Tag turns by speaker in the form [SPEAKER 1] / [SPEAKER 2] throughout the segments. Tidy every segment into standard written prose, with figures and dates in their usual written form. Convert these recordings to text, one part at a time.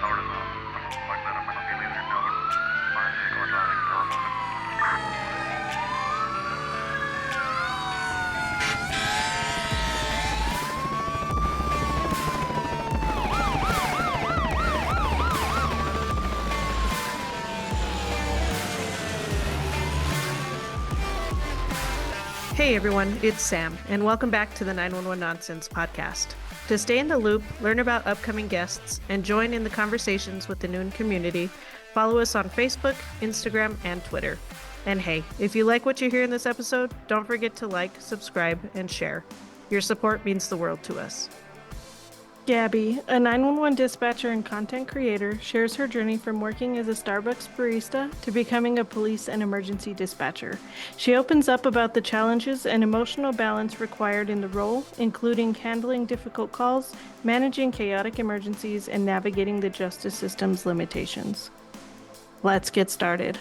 [SPEAKER 1] അവിടുന്ന് വൈകുന്നേരം പണത്തിൽ എന്നെ അവർ മാനസിക
[SPEAKER 2] Hey everyone, it's Sam, and welcome back to the 911 Nonsense podcast. To stay in the loop, learn about upcoming guests, and join in the conversations with the Noon community, follow us on Facebook, Instagram, and Twitter. And hey, if you like what you hear in this episode, don't forget to like, subscribe, and share. Your support means the world to us. Gabby, a 911 dispatcher and content creator, shares her journey from working as a Starbucks barista to becoming a police and emergency dispatcher. She opens up about the challenges and emotional balance required in the role, including handling difficult calls, managing chaotic emergencies, and navigating the justice system's limitations. Let's get started.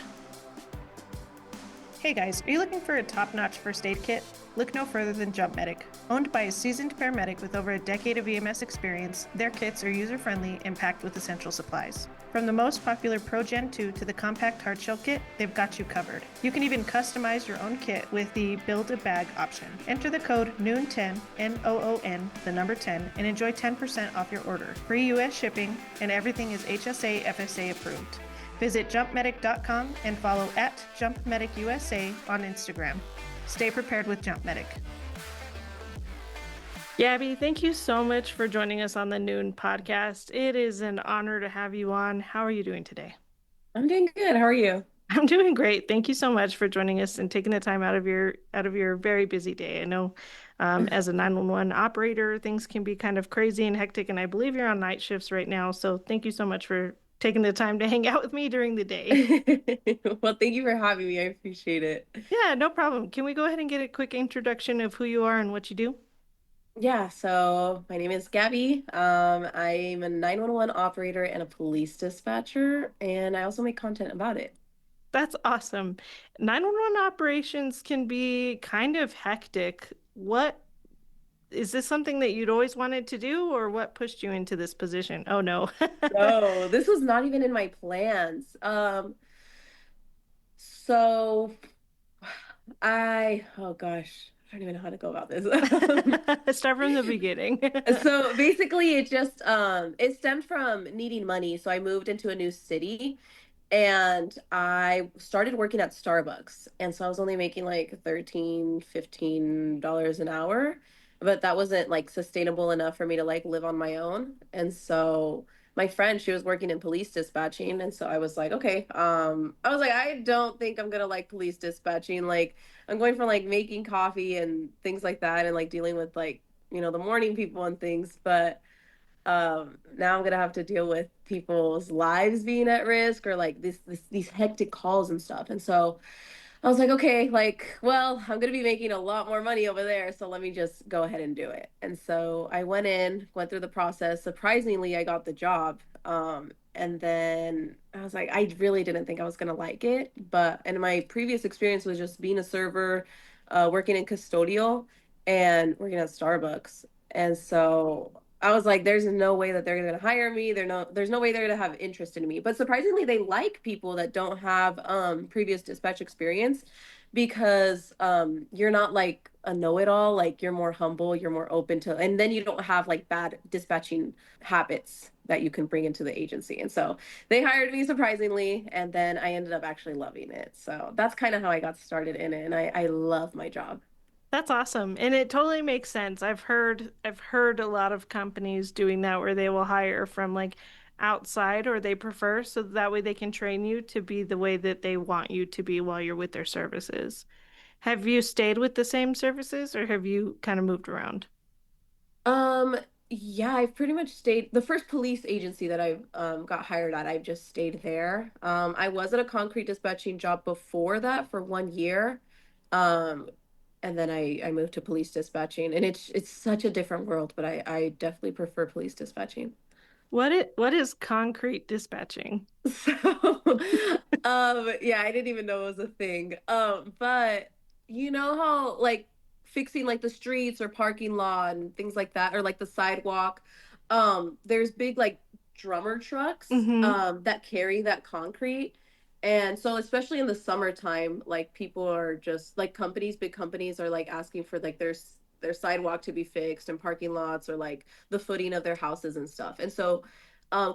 [SPEAKER 2] Hey guys, are you looking for a top-notch first aid kit? Look no further than Jump Medic. Owned by a seasoned paramedic with over a decade of EMS experience, their kits are user-friendly and packed with essential supplies. From the most popular Pro Gen 2 to the compact hardshell kit, they've got you covered. You can even customize your own kit with the Build-A-Bag option. Enter the code NOON10, N-O-O-N, the number 10, and enjoy 10% off your order. Free US shipping, and everything is HSA FSA approved. Visit jumpmedic.com and follow at jumpmedicusa on Instagram. Stay prepared with Jump Medic. Gabby, thank you so much for joining us on the Noon podcast. It is an honor to have you on. How are you doing today?
[SPEAKER 3] I'm doing good. How are you?
[SPEAKER 2] I'm doing great. Thank you so much for joining us and taking the time out of your very busy day. I know as a 911 operator, things can be kind of crazy and hectic, and I believe you're on night shifts right now. So thank you so much for taking the time to hang out with me during the day.
[SPEAKER 3] Well, thank you for having me. I appreciate it.
[SPEAKER 2] Yeah, no problem. Can we go ahead and get a quick introduction of who you are and what you do?
[SPEAKER 3] Yeah, so my name is Gabby. I'm a 911 operator and a police dispatcher, and I also make content about it.
[SPEAKER 2] That's awesome. 911 operations can be kind of hectic. What is this something that you'd always wanted to do, or what pushed you into this position? Oh no.
[SPEAKER 3] No, this was not even in my plans. So oh gosh, I don't even know how to go about this.
[SPEAKER 2] Start from the beginning.
[SPEAKER 3] So basically it stemmed from needing money. So I moved into a new city and I started working at Starbucks. And so I was only making like 13, $15 an hour, but that wasn't like sustainable enough for me to like live on my own. And so my friend, she was working in police dispatching, and so I was like, okay, I was like, I don't think I'm gonna like police dispatching. Like I'm going from like making coffee and things like that and like dealing with like, the morning people and things, but now I'm gonna have to deal with people's lives being at risk or like these hectic calls and stuff. And so I was like, okay, like, well, I'm gonna be making a lot more money over there, so let me just go ahead and do it. And so I went through the process. Surprisingly, I got the job. And then I was like, I really didn't think I was gonna like it, but and my previous experience was just being a server, working in custodial and working at Starbucks. And so I was like, there's no way that they're gonna hire me. There's no way they're gonna have interest in me. But surprisingly, they like people that don't have previous dispatch experience because you're not like a know-it-all, like you're more humble, you're more open to, and then you don't have like bad dispatching habits that you can bring into the agency. And so they hired me surprisingly, and then I ended up actually loving it. So that's kind of how I got started in it, and I love my job.
[SPEAKER 2] That's awesome. And it totally makes sense. I've heard a lot of companies doing that where they will hire from like outside or they prefer so that way they can train you to be the way that they want you to be while you're with their services. Have you stayed with the same services or have you kind of moved around?
[SPEAKER 3] Um, yeah, I've pretty much stayed the first police agency that I've got hired at, I've just stayed there. I was at a concrete dispatching job before that for 1 year. Um, and then I moved to police dispatching, and it's such a different world, but I definitely prefer police dispatching.
[SPEAKER 2] What is concrete dispatching?
[SPEAKER 3] So, yeah, I didn't even know it was a thing. But you know how like fixing like the streets or parking lot and things like that, or like the sidewalk. there's big like drummer trucks
[SPEAKER 2] Mm-hmm.
[SPEAKER 3] that carry that concrete. And so especially in the summertime, like people are just like companies, big companies are like asking for like their sidewalk to be fixed and parking lots or like the footing of their houses and stuff. And so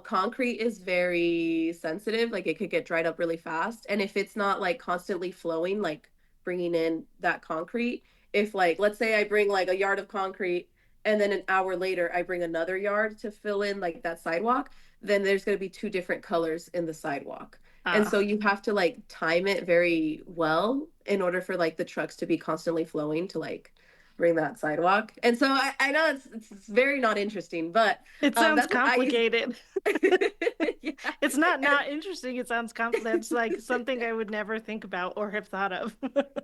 [SPEAKER 3] concrete is very sensitive, like it could get dried up really fast. And if it's not like constantly flowing, like bringing in that concrete, if like let's say I bring like a yard of concrete and then an hour later I bring another yard to fill in like that sidewalk, then there's going to be two different colors in the sidewalk. And so you have to like time it very well in order for like the trucks to be constantly flowing to like bring that sidewalk. And so I know it's very not interesting, but
[SPEAKER 2] It sounds
[SPEAKER 3] that's what I used.
[SPEAKER 2] complicated.
[SPEAKER 3] Yeah.
[SPEAKER 2] It's not
[SPEAKER 3] And
[SPEAKER 2] not interesting. It sounds that's like something I would never think about or have thought of.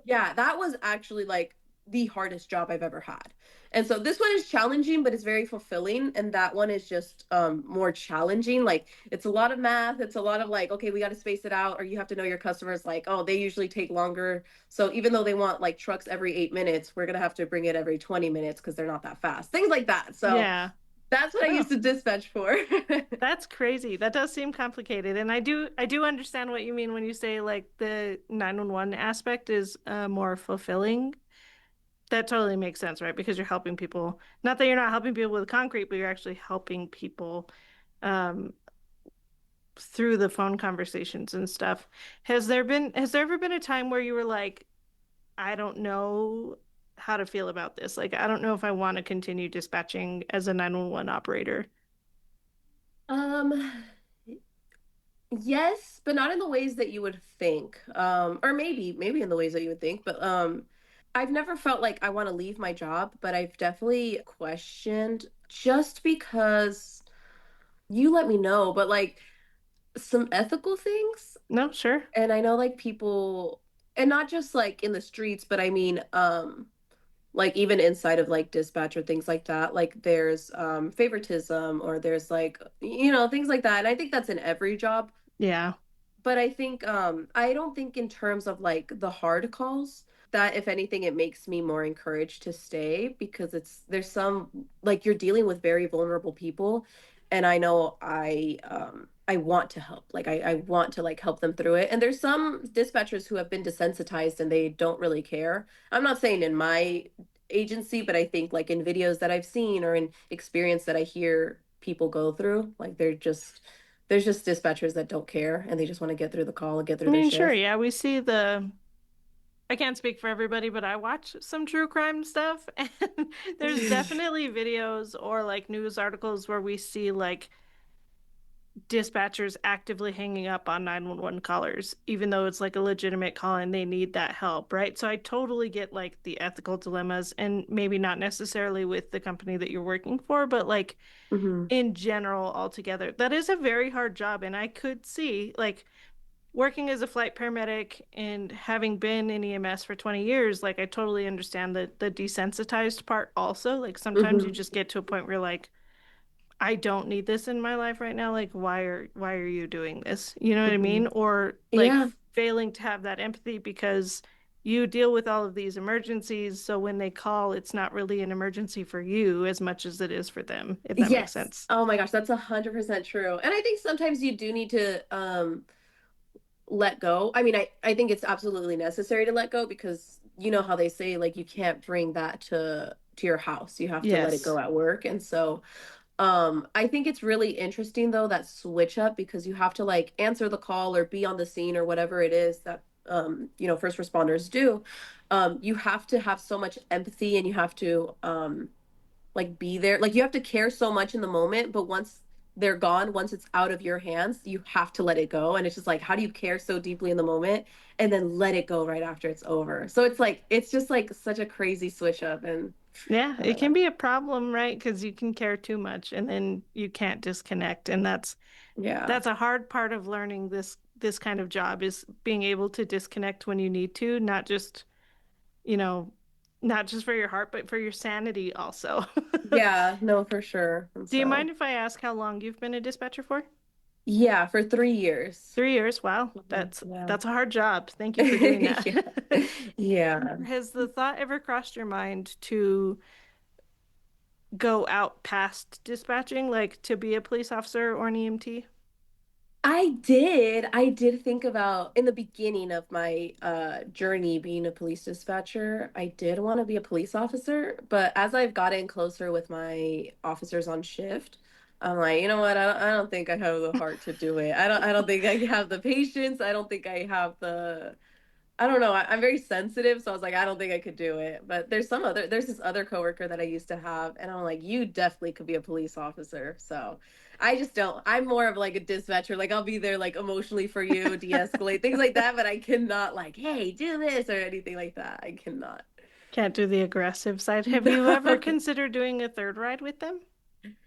[SPEAKER 3] yeah, that was actually like the hardest job I've ever had. And so this one is challenging, but it's very fulfilling. And that one is just more challenging. Like it's a lot of math. It's a lot of like, okay, we got to space it out, or you have to know your customers like, oh, they usually take longer. So even though they want like trucks every 8 minutes, we're gonna have to bring it every 20 minutes because they're not that fast. Things like that. So
[SPEAKER 2] Yeah.
[SPEAKER 3] that's what I
[SPEAKER 2] Oh,
[SPEAKER 3] used to dispatch for.
[SPEAKER 2] that's crazy. That does seem complicated. And I do understand what you mean when you say like the 911 aspect is more fulfilling. That totally makes sense, right? Because you're helping people. Not that you're not helping people with concrete, but you're actually helping people um, through the phone conversations and stuff. Has there ever been a time where you were like, I don't know how to feel about this. Like, I don't know if I want to continue dispatching as a 911 operator.
[SPEAKER 3] um, yes, but not in the ways that you would think. Or maybe in the ways that you would think, but I've never felt like I want to leave my job, but I've definitely questioned just because you let me know, but like some ethical things.
[SPEAKER 2] No, sure.
[SPEAKER 3] And I know like people and not just like in the streets, but I mean like even inside of like dispatch or things like that, like there's favoritism or there's like things like that. And I think that's in every job,
[SPEAKER 2] Yeah.
[SPEAKER 3] but I think I don't think in terms of like the hard calls that if anything it makes me more encouraged to stay because there's some like you're dealing with very vulnerable people and I know I want to help. Like I want to like help them through it. And there's some dispatchers who have been desensitized and they don't really care. I'm not saying in my agency, but I think like in videos that I've seen or in experience that I hear people go through, like there's just dispatchers that don't care and they just want to get through the call and get
[SPEAKER 2] I
[SPEAKER 3] through their
[SPEAKER 2] mean, sure.
[SPEAKER 3] shift.
[SPEAKER 2] Yeah, I can't speak for everybody, but I watch some true crime stuff, and there's definitely videos or like news articles where we see like dispatchers actively hanging up on 911 callers, even though it's like a legitimate call and they need that help, right? So I totally get like the ethical dilemmas, and maybe not necessarily with the company that you're working for, but like
[SPEAKER 3] Hmm.
[SPEAKER 2] in general, altogether. That is a very hard job, and I could see like working as a flight paramedic and having been in EMS for 20 years, like I totally understand the desensitized part also. Like sometimes you
[SPEAKER 3] Hmm.
[SPEAKER 2] just get to a point where like I don't need this in my life right now. Like why are you doing this? You know what I
[SPEAKER 3] Hmm.
[SPEAKER 2] mean? Or like
[SPEAKER 3] Yeah.
[SPEAKER 2] failing to have that empathy because you deal with all of these emergencies, so when they call, it's not really an emergency for you as much as it is for them, if that makes
[SPEAKER 3] Yes.
[SPEAKER 2] sense.
[SPEAKER 3] Oh my gosh, that's 100% true. And I think sometimes you do need to let go. I mean, I think it's absolutely necessary to let go because you know how they say like you can't bring that to your house. You have to let it
[SPEAKER 2] Yes.
[SPEAKER 3] go at work. And so I think it's really interesting though that switch up because you have to like answer the call or be on the scene or whatever it is that first responders do. You have to have so much empathy and you have to like be there. Like you have to care so much in the moment, but once they're gone, once it's out of your hands, you have to let it go. And it's just like, how do you care so deeply in the moment and then let it go right after it's over? So it's like, it's just like such a crazy switch up. And
[SPEAKER 2] Yeah,
[SPEAKER 3] I
[SPEAKER 2] it
[SPEAKER 3] don't
[SPEAKER 2] can
[SPEAKER 3] know.
[SPEAKER 2] be a problem, right? Because you can care too much and then you can't disconnect. And
[SPEAKER 3] Yeah.
[SPEAKER 2] that's a hard part of learning this kind of job is being able to disconnect when you need to, not just, you know, not just for your heart, but for your sanity also.
[SPEAKER 3] Yeah, no, for sure. And
[SPEAKER 2] Do you
[SPEAKER 3] so,
[SPEAKER 2] mind if I ask how long you've been a dispatcher for?
[SPEAKER 3] yeah, for 3 years.
[SPEAKER 2] 3 years. Wow,
[SPEAKER 3] Mhm. Yeah.
[SPEAKER 2] that's a hard job. Thank you for doing that.
[SPEAKER 3] Yeah. Yeah.
[SPEAKER 2] Has the thought ever crossed your mind to go out past dispatching, like to be a police officer or an EMT?
[SPEAKER 3] I did think about in the beginning of my journey being a police dispatcher, I did want to be a police officer, but as I've gotten closer with my officers on shift, I'm like, you know what? I don't think I have the heart to do it. I don't think I have the patience. I don't think I have the I don't know. I'm very sensitive, so I was like, I don't think I could do it. But there's this other coworker that I used to have, and I'm like, you definitely could be a police officer. So I just don't. I'm more of like a dispatcher. Like I'll be there like emotionally for you, de-escalate things like that. But I cannot like, hey, do this or anything like that. I cannot.
[SPEAKER 2] Can't do the aggressive side. Have you ever considered doing a third ride with them?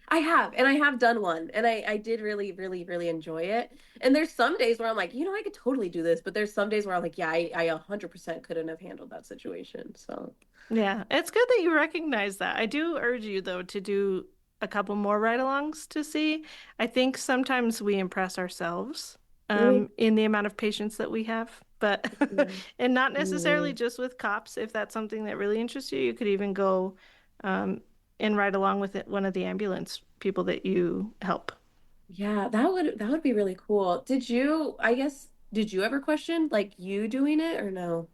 [SPEAKER 3] I have, and I have done one, and I did really, really, really enjoy it. And there's some days where I'm like, I could totally do this, but there's some days where I'm like, yeah, I 100% couldn't have handled that situation. So.
[SPEAKER 2] Yeah, it's good that you recognize that. I do urge you, though, to do a couple more ride-alongs to see. I think sometimes we impress ourselves
[SPEAKER 3] Really?
[SPEAKER 2] in the amount of patience that we have, but
[SPEAKER 3] Yeah.
[SPEAKER 2] and not necessarily
[SPEAKER 3] Yeah.
[SPEAKER 2] just with cops. If that's something that really interests you, you could even go um, and ride along with it, one of the ambulance people that you help.
[SPEAKER 3] Yeah, that would be really cool. Did you ever question like you doing it or no?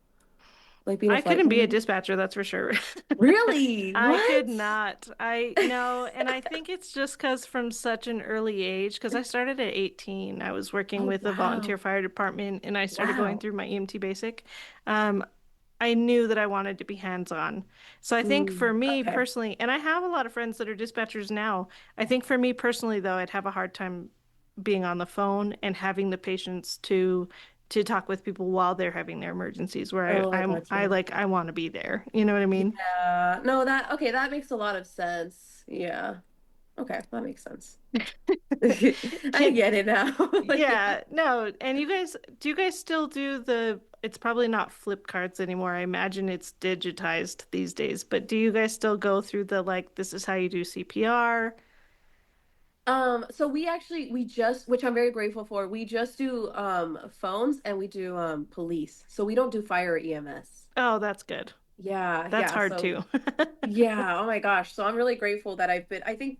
[SPEAKER 3] Like being a
[SPEAKER 2] I
[SPEAKER 3] flight
[SPEAKER 2] couldn't be a
[SPEAKER 3] attendant?
[SPEAKER 2] dispatcher, that's for sure.
[SPEAKER 3] Really?
[SPEAKER 2] I could
[SPEAKER 3] What?
[SPEAKER 2] not. I no, and I think it's just because from such an early age, because I started at 18, I was working
[SPEAKER 3] Oh,
[SPEAKER 2] with a volunteer
[SPEAKER 3] wow.
[SPEAKER 2] fire department and I started going
[SPEAKER 3] Wow.
[SPEAKER 2] through my EMT basic. Um, I knew that I wanted to be hands-on. So I think for me
[SPEAKER 3] Okay.
[SPEAKER 2] personally, and I have a lot of friends that are dispatchers now, I think for me personally though, I'd have a hard time being on the phone and having the patience to talk with people while they're having their emergencies where
[SPEAKER 3] Oh, I
[SPEAKER 2] I
[SPEAKER 3] gotcha.
[SPEAKER 2] like I want to be there. You know what I mean?
[SPEAKER 3] Yeah. No, that okay, that makes a lot of sense. Yeah. Okay, that makes sense. I
[SPEAKER 2] Can
[SPEAKER 3] get it now. Yeah.
[SPEAKER 2] Yeah, no. And do you guys still do it's probably not flip cards anymore. I imagine it's digitized these days, but do you guys still go through the like, this is how you do CPR?
[SPEAKER 3] So we just, which I'm very grateful for, we just do phones and we do police. So we don't do fire or EMS.
[SPEAKER 2] Oh, that's good.
[SPEAKER 3] Yeah,
[SPEAKER 2] That's
[SPEAKER 3] yeah.
[SPEAKER 2] hard
[SPEAKER 3] So
[SPEAKER 2] too.
[SPEAKER 3] yeah, oh my gosh. So I'm really grateful that I think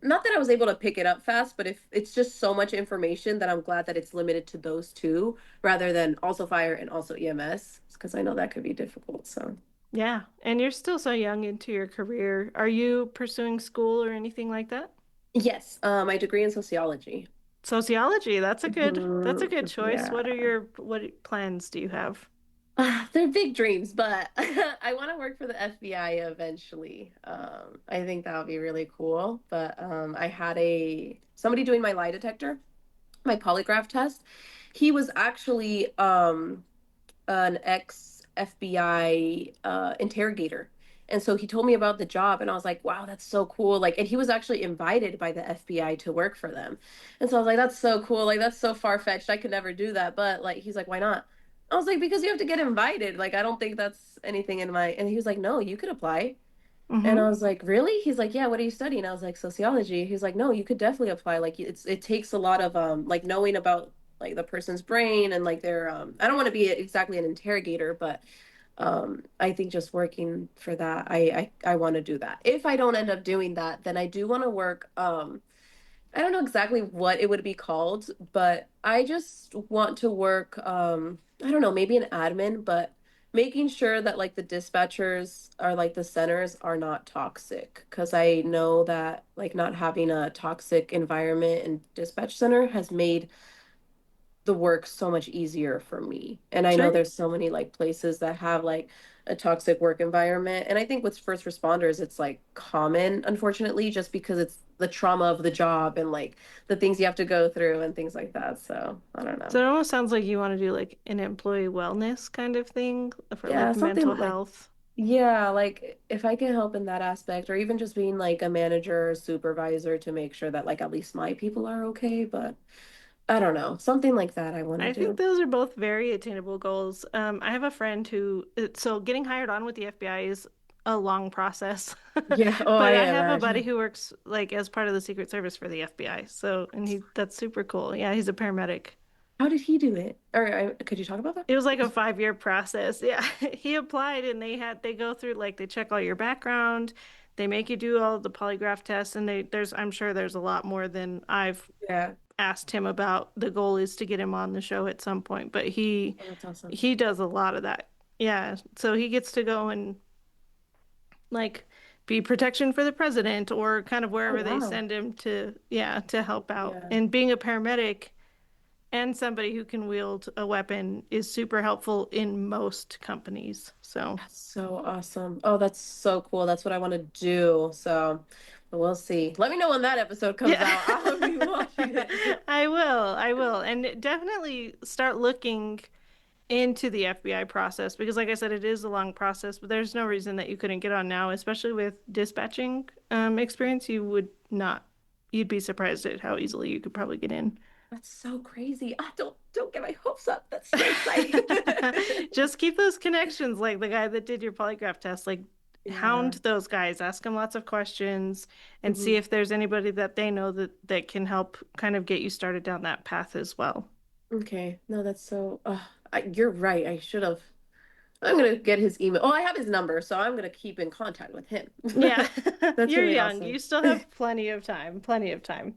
[SPEAKER 3] not that I was able to pick it up fast, but if it's just so much information that I'm glad that it's limited to those two rather than also fire and also EMS because I know that could be difficult. So
[SPEAKER 2] Yeah. And you're still so young into your career. Are you pursuing school or anything like that?
[SPEAKER 3] yes, my degree in sociology.
[SPEAKER 2] Sociology, that's a
[SPEAKER 3] Mhm.
[SPEAKER 2] good choice.
[SPEAKER 3] Yeah.
[SPEAKER 2] What plans do you have?
[SPEAKER 3] They're big dreams, but I want to work for the FBI eventually. I think that would be really cool. But I had a somebody doing my lie detector, my polygraph test. He was actually an ex FBI interrogator. And so he told me about the job, and I was like, wow, that's so cool. Like, and he was actually invited by the FBI to work for them. And so I was like, that's so cool. Like, that's so far fetched. I could never do that. But, like, he's like, why not? I was like, because you have to get invited. Like, I don't think that's anything in my. And he was like, no, you could apply. And
[SPEAKER 2] Mm-hmm.
[SPEAKER 3] I was like, really? He's like, yeah, what are you studying? I was like, sociology. He's like, no, you could definitely apply. Like it takes a lot of like knowing about like the person's brain and like their I don't want to be exactly an interrogator, but I think just working for that, I want to do that. If I don't end up doing that, then I do want to work I don't know exactly what it would be called, but I just want to work I don't know, maybe an admin, but making sure that like the dispatchers are like the centers are not toxic because I know that like not having a toxic environment and dispatch center has made the work so much easier for me. And I know
[SPEAKER 2] Sure.
[SPEAKER 3] there's so many like places that have like a toxic work environment. And I think with first responders, it's like common, unfortunately, just because it's the trauma of the job and like the things you have to go through and things like that. So I don't know.
[SPEAKER 2] So it almost sounds like you want to do like an employee wellness kind of thing for
[SPEAKER 3] Yeah,
[SPEAKER 2] like
[SPEAKER 3] something
[SPEAKER 2] mental
[SPEAKER 3] like,
[SPEAKER 2] health.
[SPEAKER 3] yeah, like if I can help in that aspect, or even just being like a manager or supervisor to make sure that like at least my people are okay. But I don't know, something like that I want to
[SPEAKER 2] I think
[SPEAKER 3] do.
[SPEAKER 2] those are both very attainable goals. I have a friend so getting hired on with the FBI is a long process.
[SPEAKER 3] Yeah. Oh,
[SPEAKER 2] But
[SPEAKER 3] I
[SPEAKER 2] I have a buddy
[SPEAKER 3] imagine.
[SPEAKER 2] who works like as part of the Secret Service for the FBI. So, and that's super cool. Yeah, he's a paramedic.
[SPEAKER 3] How did he do it? Or could you talk about that?
[SPEAKER 2] It was like a 5-year process. Yeah, he applied and they go through like they check all your background. They make you do all the polygraph tests, and I'm sure there's a lot more than I've
[SPEAKER 3] Yeah.
[SPEAKER 2] asked him about. The goal is to get him on the show at some point, but
[SPEAKER 3] Oh, that's awesome.
[SPEAKER 2] he does a lot of that. Yeah, so he gets to go and like be protection for the president or kind of
[SPEAKER 3] Oh,
[SPEAKER 2] wherever they
[SPEAKER 3] wow.
[SPEAKER 2] send him to, yeah, to help out.
[SPEAKER 3] Yeah.
[SPEAKER 2] And being a paramedic and somebody who can wield a weapon is super helpful in most companies. So,
[SPEAKER 3] That's so awesome. Oh, that's so cool. That's what I want to do. So we'll see. Let me know when that episode comes
[SPEAKER 2] yeah.
[SPEAKER 3] out. I'll be watching it.
[SPEAKER 2] I will. I will. And definitely start looking into the FBI process because, like I said, it is a long process, but there's no reason that you couldn't get on now, especially with dispatching experience. You would not, you'd be surprised at how easily you could probably get in.
[SPEAKER 3] That's so crazy. Ah, don't get my hopes up. That's so exciting.
[SPEAKER 2] Just keep those connections, like the guy that did your polygraph test, like hound
[SPEAKER 3] Yeah.
[SPEAKER 2] those guys, ask them lots of questions, and see
[SPEAKER 3] Hmm.
[SPEAKER 2] if there's anybody that they know that can help kind of get you started down that path as well.
[SPEAKER 3] Okay. No, that's so. You're right. I should have. I'm gonna get his email. Oh, I have his number, so I'm gonna keep in contact with him.
[SPEAKER 2] Yeah,
[SPEAKER 3] That's
[SPEAKER 2] you're
[SPEAKER 3] really
[SPEAKER 2] young. You
[SPEAKER 3] awesome.
[SPEAKER 2] still have plenty of time, plenty of time.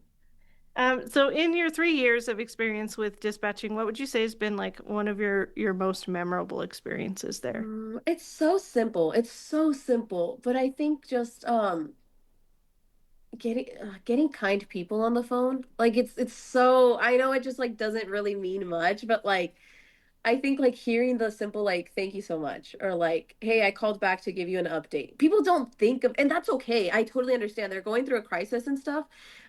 [SPEAKER 2] So in your 3 years of experience with dispatching, what would you say has been like one of your most memorable experiences there?
[SPEAKER 3] It's so simple. It's so simple, but I think just getting kind people on the phone. Like it's so I know it just like doesn't really mean much, but like I think like hearing the simple like thank you so much or like hey, I called back to give you an update. People don't think of and that's okay. I totally understand. They're going through a crisis and stuff.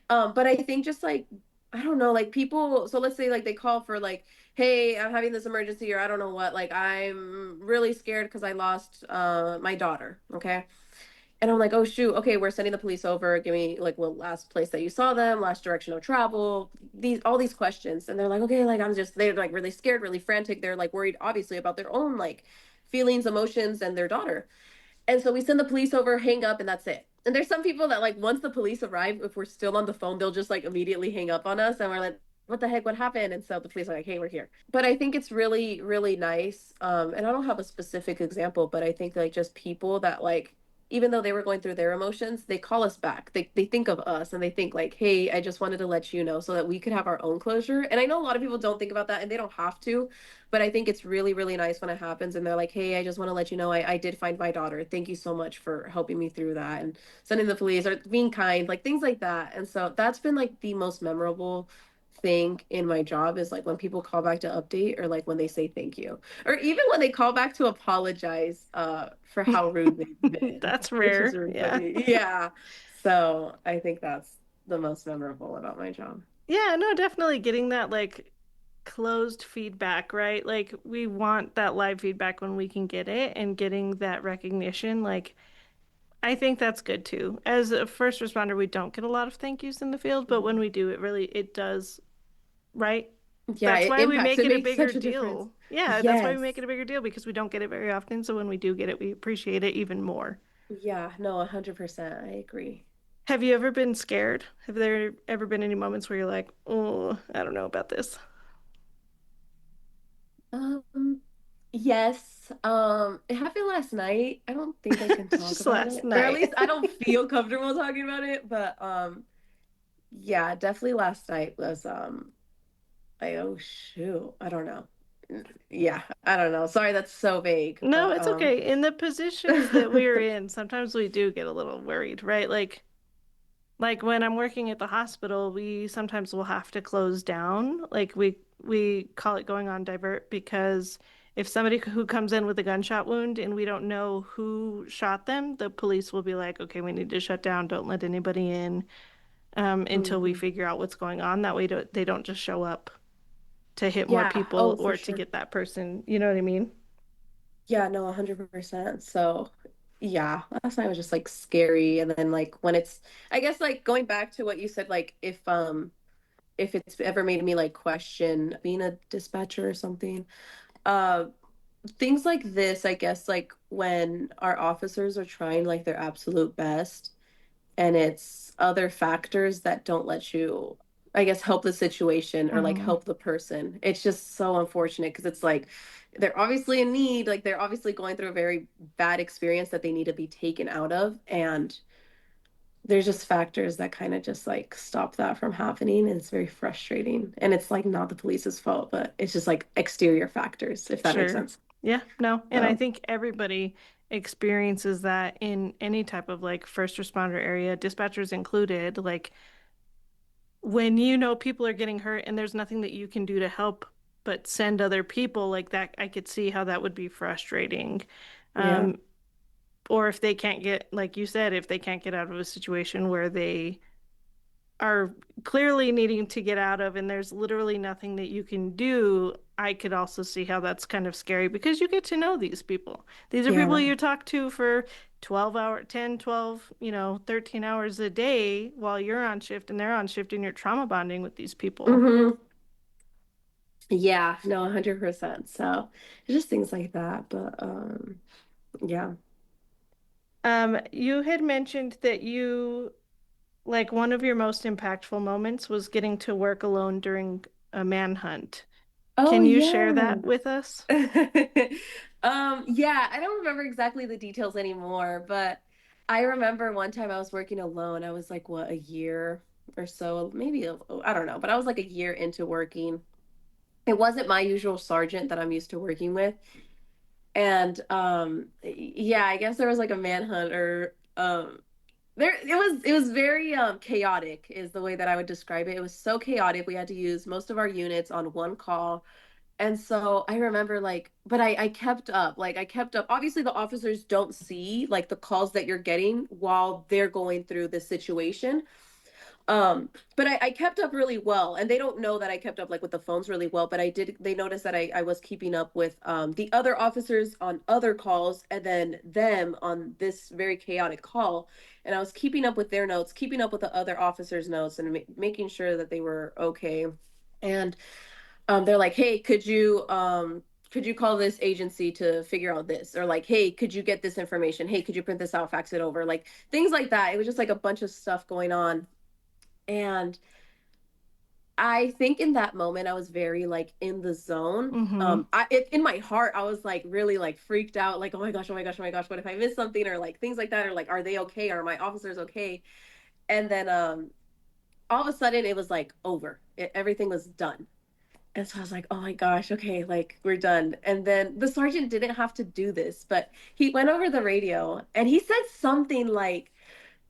[SPEAKER 3] But I think just like I don't know, like people so let's say like they call for like hey, I'm having this emergency or I don't know what, like I'm really scared because I lost my daughter, okay? And I'm like, oh shoot, okay, we're sending the police over. Give me like what last place that you saw them, last direction of travel, these all these questions. And they're like, okay, like they're like really scared, really frantic. They're like worried, obviously, about their own like feelings, emotions, and their daughter. And so we send the police over, hang up, and that's it. And there's some people that like once the police arrive, if we're still on the phone, they'll just like immediately hang up on us, and we're like, what the heck, what happened? And so the police are like, hey, we're here. But I think it's really, really nice. And I don't have a specific example, but I think like just people that like even though they were going through their emotions, they call us back. They think of us and they think like, hey, I just wanted to let you know so that we could have our own closure. And I know a lot of people don't think about that and they don't have to, but I think it's really, really nice when it happens and they're like, hey, I just want to let you know I did find my daughter. Thank you so much for helping me through that and sending the police or being kind, like things like that. And so that's been like the most memorable thing in my job is like when people call back to update or like when they say thank you or even when they call back to apologize for how rude they've been,
[SPEAKER 2] That's
[SPEAKER 3] which is
[SPEAKER 2] rare.
[SPEAKER 3] really
[SPEAKER 2] Yeah.
[SPEAKER 3] funny. Yeah. So I think that's the most memorable about my job.
[SPEAKER 2] Yeah, no, definitely getting that like closed feedback, right? Like we want that live feedback when we can get it and getting that recognition. Like I think that's good too. As a first responder, we don't get a lot of thank yous in the field, but when
[SPEAKER 3] Mhm.
[SPEAKER 2] we do, it does, right?
[SPEAKER 3] Yeah,
[SPEAKER 2] That's
[SPEAKER 3] it
[SPEAKER 2] why we
[SPEAKER 3] impacts.
[SPEAKER 2] make
[SPEAKER 3] It
[SPEAKER 2] it a
[SPEAKER 3] makes
[SPEAKER 2] bigger
[SPEAKER 3] such a difference.
[SPEAKER 2] deal. Yeah, that's why we
[SPEAKER 3] Yes.
[SPEAKER 2] make it a bigger deal because we don't get it very often. So when we do get it, we appreciate it even more.
[SPEAKER 3] Yeah, no, 100%. I agree.
[SPEAKER 2] Have you ever been scared? Have there ever been any moments where you're like, oh, I don't know about this?
[SPEAKER 3] Um, yes. It happened last night. I don't think I can talk
[SPEAKER 2] Just
[SPEAKER 3] about
[SPEAKER 2] last
[SPEAKER 3] it, or at
[SPEAKER 2] night.
[SPEAKER 3] least I don't feel comfortable talking about it. But yeah, definitely last night was I oh shoot, I don't know. Yeah, I don't know. Sorry, that's so vague,
[SPEAKER 2] No,
[SPEAKER 3] but
[SPEAKER 2] it's okay. In the positions that we're in, sometimes we do get a little worried, right? Like when I'm working at the hospital, we sometimes will have to close down. Like we call it going on divert because if somebody who comes in with a gunshot wound and we don't know who shot them, the police will be like, okay, we need to shut down. Don't let anybody in until we
[SPEAKER 3] Mhm.
[SPEAKER 2] figure out what's going on. That way they don't just show up to hit more
[SPEAKER 3] Yeah,
[SPEAKER 2] people
[SPEAKER 3] oh for
[SPEAKER 2] or to
[SPEAKER 3] sure.
[SPEAKER 2] get that person. You know what I mean?
[SPEAKER 3] Yeah, no, 100%. So, yeah, last night was just like scary. And then like when it's, I guess like going back to what you said, like if it's ever made me like question being a dispatcher or something, uh, things like this, I guess like when our officers are trying like their absolute best and it's other factors that don't let you I guess help the situation or like
[SPEAKER 2] Hmm.
[SPEAKER 3] help the person. It's just so unfortunate because it's like they're obviously in need, like they're obviously going through a very bad experience that they need to be taken out of and there's just factors that kind of just like stop that from happening. And it's very frustrating. And it's like not the police's fault, but it's just like exterior factors, if that makes
[SPEAKER 2] Sure.
[SPEAKER 3] sense.
[SPEAKER 2] Yeah, no. And I
[SPEAKER 3] So,
[SPEAKER 2] think everybody experiences that in any type of like first responder area, dispatchers included. Like when you know people are getting hurt and there's nothing that you can do to help but send other people like that, I could see how that would be frustrating.
[SPEAKER 3] yeah.
[SPEAKER 2] Um, or if they can't get, like you said, if they can't get out of a situation where they are clearly needing to get out of and there's literally nothing that you can do, I could also see how that's kind of scary because you get to know these people. These are people
[SPEAKER 3] Yeah.
[SPEAKER 2] you talk to for 12 hour, 10, 12, 13 hours a day while you're on shift and they're on shift and you're trauma bonding with these people.
[SPEAKER 3] Hmm. Yeah, no, 100%. So it's just things like that. But yeah.
[SPEAKER 2] You had mentioned that like one of your most impactful moments was getting to work alone during a manhunt.
[SPEAKER 3] Oh
[SPEAKER 2] Can you share
[SPEAKER 3] yeah.
[SPEAKER 2] that with us?
[SPEAKER 3] Yeah, I don't remember exactly the details anymore, but I remember one time I was working alone. I was like, what, a year or so, maybe I don't know, but I was like a year into working. It wasn't my usual sergeant that I'm used to working with. And yeah, I guess there was like a manhunt or there it was very chaotic is the way that I would describe it. It was so chaotic. We had to use most of our units on one call. And so I remember like, but I kept up. Like I kept up. Obviously the officers don't see like the calls that you're getting while they're going through the situation. But I kept up really well, and they don't know that I kept up like with the phones really well, but I did, they noticed that I was keeping up with the other officers on other calls and then them on this very chaotic call. And I was keeping up with their notes, keeping up with the other officers' notes, and making sure that they were okay. And they're like, hey, could you call this agency to figure out this? Or like, hey, could you get this information? Hey, could you print this out, fax it over? Like things like that. It was just like a bunch of stuff going on. And I think in that moment I was very like in the zone.
[SPEAKER 2] Mm-hmm.
[SPEAKER 3] In my heart I was like really like freaked out, like oh my gosh, oh my gosh, oh my gosh, what if I miss something or like things like that, or like are they okay? Are my officers okay? And then all of a sudden it was like over. Everything was done. And so I was like, oh my gosh, okay, like we're done. And then the sergeant didn't have to do this, but he went over the radio and he said something like,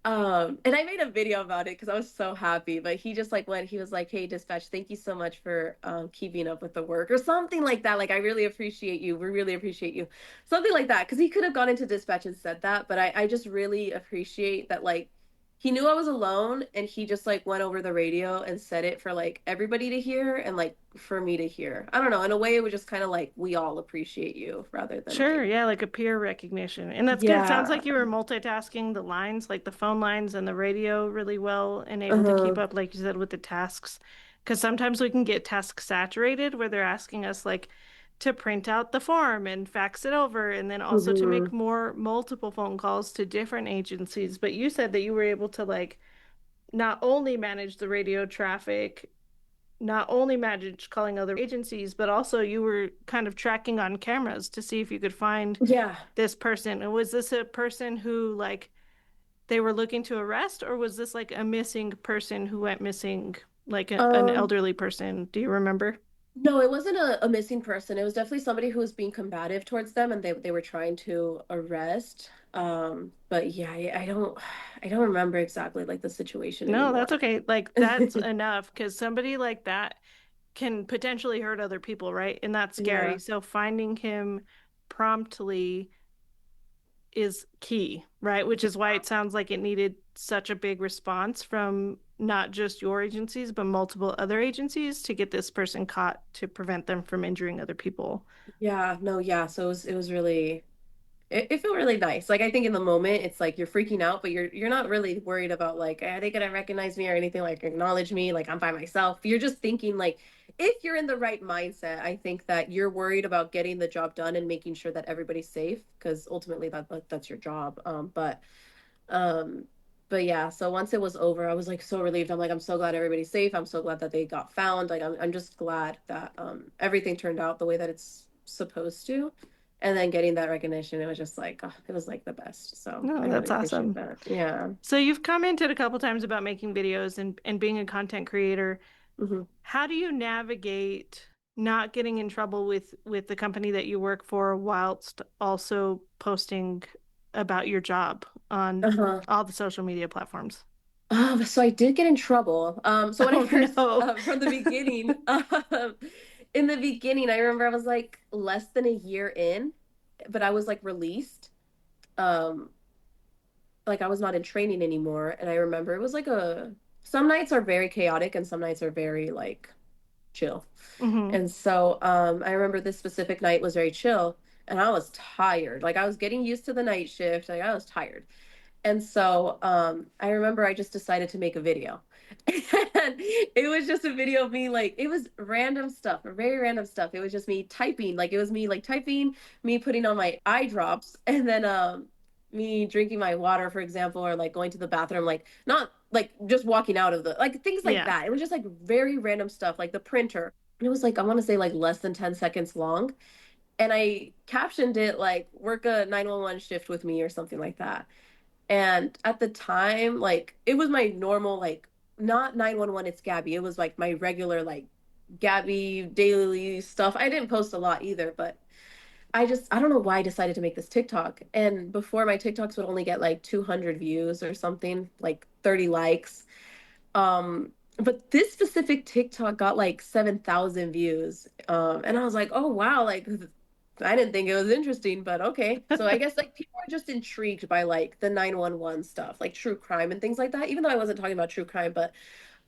[SPEAKER 3] and I made a video about it because I was so happy. But he just like went, he was like, "Hey, dispatch, thank you so much for keeping up with the work," or something like that. Like, I really appreciate you. We really appreciate you. Something like that. Because he could have gone into dispatch and said that, but I just really appreciate that. Like, he knew I was alone, and he just like went over the radio and said it for like everybody to hear and like for me to hear. I don't know. In a way, it was just kind of like we all appreciate you rather than
[SPEAKER 2] Sure,
[SPEAKER 3] like,
[SPEAKER 2] yeah, like a peer recognition. And that's good. It sounds
[SPEAKER 3] yeah.
[SPEAKER 2] like you were multitasking the lines, like the phone lines and the radio really well and able to keep
[SPEAKER 3] Uh,
[SPEAKER 2] up, like you said, with the tasks. Because sometimes we can get task saturated where they're asking us like to print out the form and fax it over and then also to make
[SPEAKER 3] mhm.
[SPEAKER 2] more multiple phone calls to different agencies. But you said that you were able to like not only manage the radio traffic, not only managed calling other agencies, but also you were kind of tracking on cameras to see if you could find
[SPEAKER 3] Yeah.
[SPEAKER 2] this person. And was this a person who like they were looking to arrest, or was this like a missing person who went missing, like an
[SPEAKER 3] Um,
[SPEAKER 2] elderly person? Do you remember?
[SPEAKER 3] No, it wasn't a missing person. It was definitely somebody who was being combative towards them and they were trying to arrest. But yeah, I don't remember exactly like the situation
[SPEAKER 2] No,
[SPEAKER 3] anymore.
[SPEAKER 2] that's okay. Like that's enough because somebody like that can potentially hurt other people, right? And that's scary.
[SPEAKER 3] Yeah.
[SPEAKER 2] So finding him promptly is key, right? Which is why it sounds like it needed such a big response from not just your agencies, but multiple other agencies to get this person caught to prevent them from injuring other people.
[SPEAKER 3] Yeah, no, yeah. So it was really it felt really nice. Like I think in the moment it's like you're freaking out, but you're not really worried about like are they gonna recognize me or anything, like acknowledge me, like I'm by myself. You're just thinking like if you're in the right mindset, I think that you're worried about getting the job done and making sure that everybody's safe because ultimately that's your job. Um but yeah, so once it was over, I was like so relieved. I'm like, I'm so glad everybody's safe. I'm so glad that they got found. Like I'm just glad that everything turned out the way that it's supposed to. And then getting that recognition, it was just like, oh, it was like the best. So
[SPEAKER 2] No,
[SPEAKER 3] I really
[SPEAKER 2] that's
[SPEAKER 3] appreciate
[SPEAKER 2] awesome.
[SPEAKER 3] that. Yeah.
[SPEAKER 2] So you've commented a couple times about making videos and being a content creator.
[SPEAKER 3] Hmm.
[SPEAKER 2] How do you navigate not getting in trouble with the company that you work for whilst also posting about your job on
[SPEAKER 3] Uh-huh.
[SPEAKER 2] all the social media platforms?
[SPEAKER 3] So I did get in trouble. So when I
[SPEAKER 2] Oh
[SPEAKER 3] first,
[SPEAKER 2] no.
[SPEAKER 3] from the beginning, in the beginning, I remember I was like less than a year in, but I was like released. Um, like I was not in training anymore. And I remember it was like some nights are very chaotic and some nights are very like chill.
[SPEAKER 2] Hmm.
[SPEAKER 3] And so I remember this specific night was very chill and I was tired. Like I was getting used to the night shift. Like I was tired. And so I remember I just decided to make a video. And it was just a video of me, like, it was random stuff, very random stuff. It was just me typing. Like, it was me, like, typing, me putting on my eye drops, and then me drinking my water, for example, or like going to the bathroom, like, not like just walking out of the, like, things like
[SPEAKER 2] Yeah.
[SPEAKER 3] that. It was just like very random stuff, like the printer. And it was like, I want to say like less than 10 seconds long. And I captioned it like, work a 911 shift with me or something like that. And at the time, like it was my normal, like not 911, it's Gabby. It was like my regular, like Gabby daily stuff. I didn't post a lot either, but I don't know why I decided to make this TikTok. And before my TikToks would only get like 200 views or something, like 30 likes. But this specific TikTok got like 7,000 views. And I was like, oh wow, like I didn't think it was interesting, but okay. So I guess like people are just intrigued by like the 911 stuff, like true crime and things like that. Even though I wasn't talking about true crime, but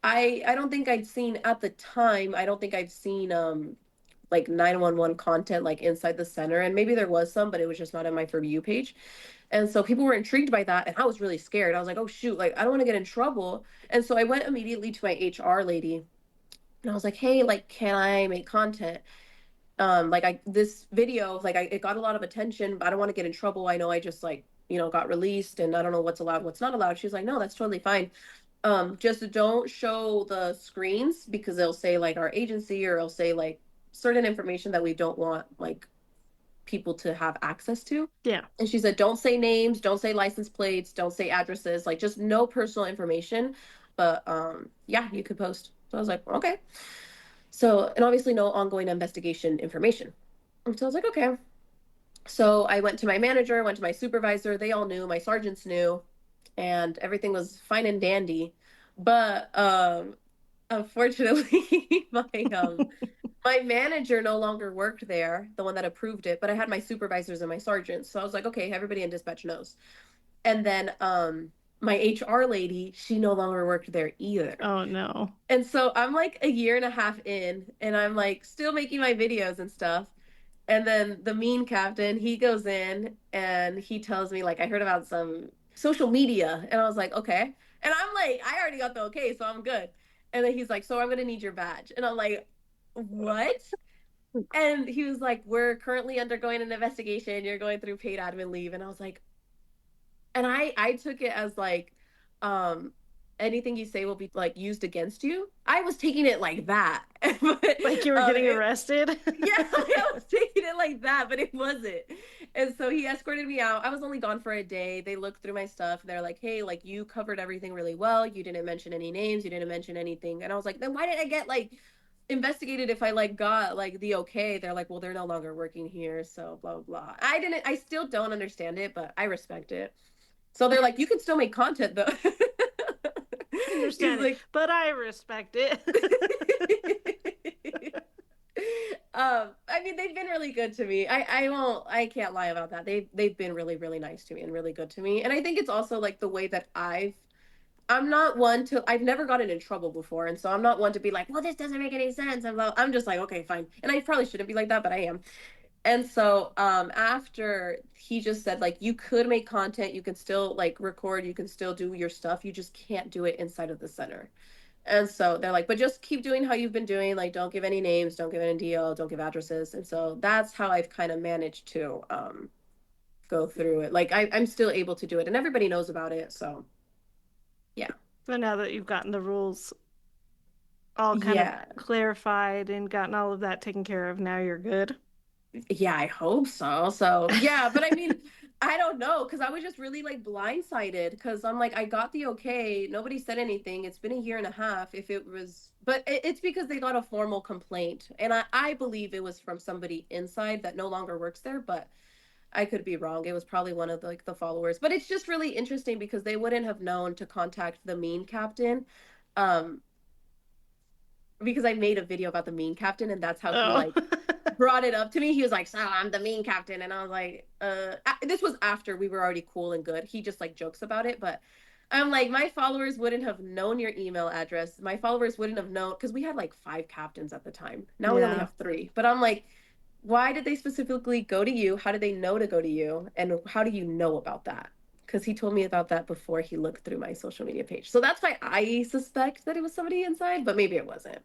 [SPEAKER 3] I don't think I'd seen at the time, I don't think I've seen like 911 content like inside the center. And maybe there was some, but it was just not in my For You page. And so people were intrigued by that. And I was really scared. I was like, oh, shoot, like, I don't want to get in trouble. And so I went immediately to my HR lady and I was like, hey, like, can I make content? Like, this video, like, it got a lot of attention, but I don't want to get in trouble. I know I just, like, got released and I don't know what's allowed, what's not allowed. She's like, no, that's totally fine. Just don't show the screens because they'll say, like, our agency or it'll say, like, certain information that we don't want, like, people to have access to.
[SPEAKER 2] Yeah.
[SPEAKER 3] And she said, don't say names, don't say license plates, don't say addresses, like just no personal information. But yeah, you could post. So I was like, okay. So, and obviously no ongoing investigation information. And so I was like, okay. So I went to my manager, went to my supervisor. They all knew, my sergeants knew, and everything was fine and dandy. But unfortunately, my manager no longer worked there, the one that approved it, but I had my supervisors and my sergeants. So I was like, okay, everybody in dispatch knows. And then my HR lady, she no longer worked there either.
[SPEAKER 2] Oh no.
[SPEAKER 3] And so I'm like a year and a half in and I'm like still making my videos and stuff. And then the mean captain, he goes in and he tells me like I heard about some social media and I was like, okay. And I'm like, I already got the okay, so I'm good. And then he's like, so I'm gonna need your badge. And I'm like, what? And he was like, we're currently undergoing an investigation. You're going through paid admin leave. And I was like, and I took it as like, um, anything you say will be like used against you. I was taking it like that. But
[SPEAKER 2] Like you were getting
[SPEAKER 3] it,
[SPEAKER 2] arrested?
[SPEAKER 3] yeah, I was taking it like that, but it wasn't. And so he escorted me out. I was only gone for a day. They looked through my stuff. They're like, hey, like you covered everything really well. You didn't mention any names. You didn't mention anything. And I was like, then why did I get like investigated if I like got like the okay? They're like, well, they're no longer working here. So blah, blah, blah. I still don't understand it, but I respect it. So they're like, you can still make content though.
[SPEAKER 2] I
[SPEAKER 3] He's
[SPEAKER 2] understand it,
[SPEAKER 3] like,
[SPEAKER 2] but I respect it.
[SPEAKER 3] I mean, they've been really good to me. I can't lie about that. They've been really, really nice to me and really good to me. And I think it's also like the way that I'm not one to, I've never gotten in trouble before. And so I'm not one to be like, well, this doesn't make any sense. I'm just like, okay, fine. And I probably shouldn't be like that, but I am. And so after he just said like you could make content, you can still like record, you can still do your stuff, you just can't do it inside of the center. And so they're like, but just keep doing how you've been doing, like don't give any names, don't give any deal, don't give addresses. And so that's how I've kind of managed to go through it. Like I'm still able to do it and everybody knows about it. So yeah.
[SPEAKER 2] So now that you've gotten the rules all kind of
[SPEAKER 3] Yeah.
[SPEAKER 2] clarified and gotten all of that taken care of, now you're good.
[SPEAKER 3] Yeah, I hope so. So, yeah, but I mean, I don't know because I was just really like blindsided because I'm like, I got the okay. Nobody said anything. It's been a year and a half. If it was, but it's because they got a formal complaint. And I believe it was from somebody inside that no longer works there, but I could be wrong. It was probably one of the followers. But it's just really interesting because they wouldn't have known to contact the mean captain. Um, because I made a video about the mean captain and that's how he
[SPEAKER 2] Oh.
[SPEAKER 3] like brought it up to me. He was like, "So I'm the mean captain," and I was like, This was after we were already cool and good. He just like jokes about it, but I'm like, my followers wouldn't have known your email address. My followers wouldn't have known because we had like 5 captains at the time. Now we only
[SPEAKER 2] Yeah.
[SPEAKER 3] have 3. But I'm like, why did they specifically go to you? How did they know to go to you? And how do you know about that? Because he told me about that before he looked through my social media page. So that's why I suspect that it was somebody inside, but maybe it wasn't.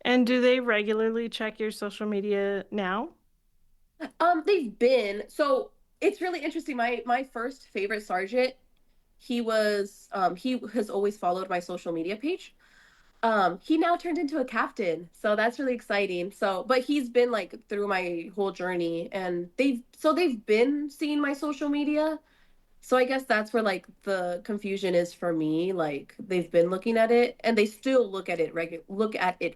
[SPEAKER 2] And do they regularly check your social media now?
[SPEAKER 3] They've been so it's really interesting. My first favorite sergeant, he has always followed my social media page. He now turned into a captain, so that's really exciting. So, but he's been like through my whole journey, and they've been seeing my social media. So I guess that's where like the confusion is for me. Like they've been looking at it, and they still look at it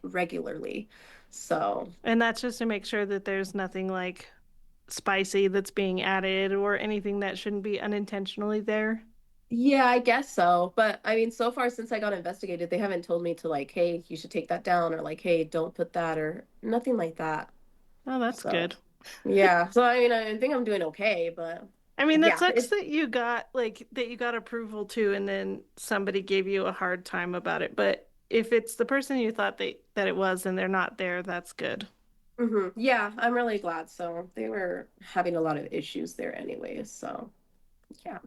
[SPEAKER 3] regularly. So
[SPEAKER 2] And that's just to make sure that there's nothing like spicy that's being added or anything that shouldn't be unintentionally there.
[SPEAKER 3] yeah, I guess so. But I mean, so far since I got investigated, they haven't told me to like, hey, you should take that down, or like, hey, don't put that, or nothing like that.
[SPEAKER 2] Oh, that's
[SPEAKER 3] So,
[SPEAKER 2] good.
[SPEAKER 3] yeah. So I mean, I think I'm doing okay, but
[SPEAKER 2] I mean, that
[SPEAKER 3] yeah,
[SPEAKER 2] sucks
[SPEAKER 3] it's
[SPEAKER 2] that you got approval too, and then somebody gave you a hard time about it. But if it's the person you thought that it was and they're not there, that's good.
[SPEAKER 3] yeah, I'm really glad. So they were having a lot of issues there anyways. So yeah.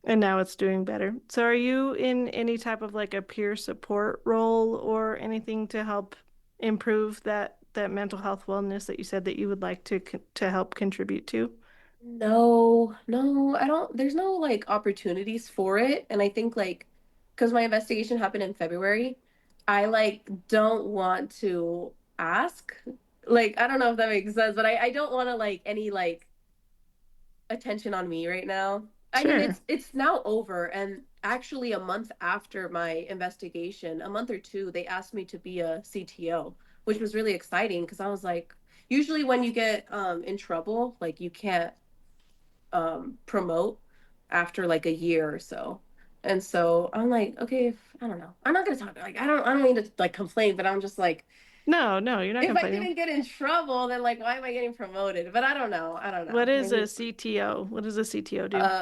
[SPEAKER 2] And now it's doing better. So are you in any type of like a peer support role or anything to help improve that mental health wellness that you said that you would like to help contribute to?
[SPEAKER 3] No, no, I don't, there's no like opportunities for it. And I think like, because my investigation happened in February, I like don't want to ask. Like, I don't know if that makes sense, but I don't want to like any like attention on me right now. I mean,
[SPEAKER 2] Sure.
[SPEAKER 3] it's now over, and actually a month after my investigation, a month or two, they asked me to be a CTO, which was really exciting because I was like, usually when you get in trouble, like you can't promote after like a year or so. And so I'm like, okay, if, I don't know. I'm not gonna talk like I don't mean to like complain, but I'm just like,
[SPEAKER 2] No, no, you're not
[SPEAKER 3] if I
[SPEAKER 2] complaining.
[SPEAKER 3] didn't get in trouble, then like why am I getting promoted? But I don't know. I don't know.
[SPEAKER 2] What is a
[SPEAKER 3] Maybe
[SPEAKER 2] CTO? What does a CTO do?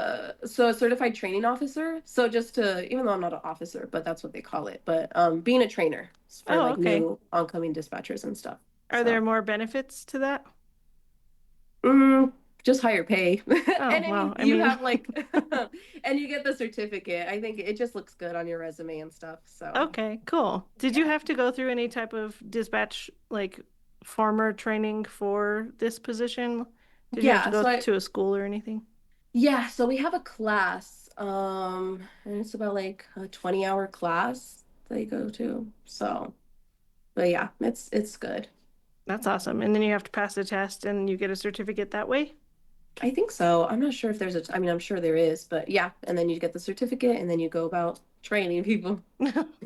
[SPEAKER 3] so a certified training officer. So just to even though I'm not an officer, but that's what they call it. But being a trainer for
[SPEAKER 2] Oh,
[SPEAKER 3] like
[SPEAKER 2] okay.
[SPEAKER 3] new oncoming dispatchers and stuff.
[SPEAKER 2] Are there
[SPEAKER 3] So
[SPEAKER 2] more benefits to that?
[SPEAKER 3] Mm, just higher pay.
[SPEAKER 2] Oh,
[SPEAKER 3] And I
[SPEAKER 2] well,
[SPEAKER 3] mean,
[SPEAKER 2] I
[SPEAKER 3] you
[SPEAKER 2] mean,
[SPEAKER 3] have like, and you get the certificate. I think it just looks good on your resume and stuff. So,
[SPEAKER 2] okay, cool. Did you
[SPEAKER 3] yeah.
[SPEAKER 2] have to go through any type of dispatch, like farmer training for this position? Did you have to
[SPEAKER 3] Yeah.
[SPEAKER 2] go to a school or anything?
[SPEAKER 3] So we have a class, and it's about like a 20-hour class they go to. So, but yeah, it's good.
[SPEAKER 2] That's awesome. And then you have to pass the test and you get a certificate that way?
[SPEAKER 3] I think so. I'm not sure if there's I mean, I'm sure there is, but yeah. And then you get the certificate, and then you go about training people,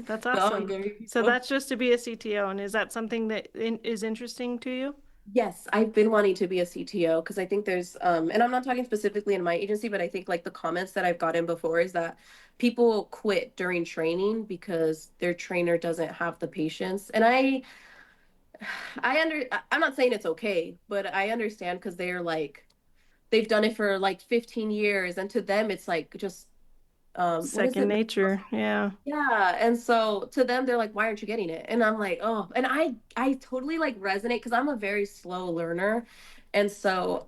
[SPEAKER 2] That's
[SPEAKER 3] the
[SPEAKER 2] awesome.
[SPEAKER 3] oncoming
[SPEAKER 2] So
[SPEAKER 3] people.
[SPEAKER 2] that's just to be a CTO, and is that something that is interesting to you?
[SPEAKER 3] Yes, I've been wanting to be a CTO because I think there's and I'm not talking specifically in my agency, but I think like the comments that I've gotten before is that people quit during training because their trainer doesn't have the patience. And I'm not saying it's okay, but I understand because they're like they've done it for like 15 years and to them it's like just what is
[SPEAKER 2] Second
[SPEAKER 3] it?
[SPEAKER 2] nature. Yeah.
[SPEAKER 3] Yeah, and so to them they're like, "Why aren't you getting it?" And I'm like, "Oh," and I totally like resonate because I'm a very slow learner, and so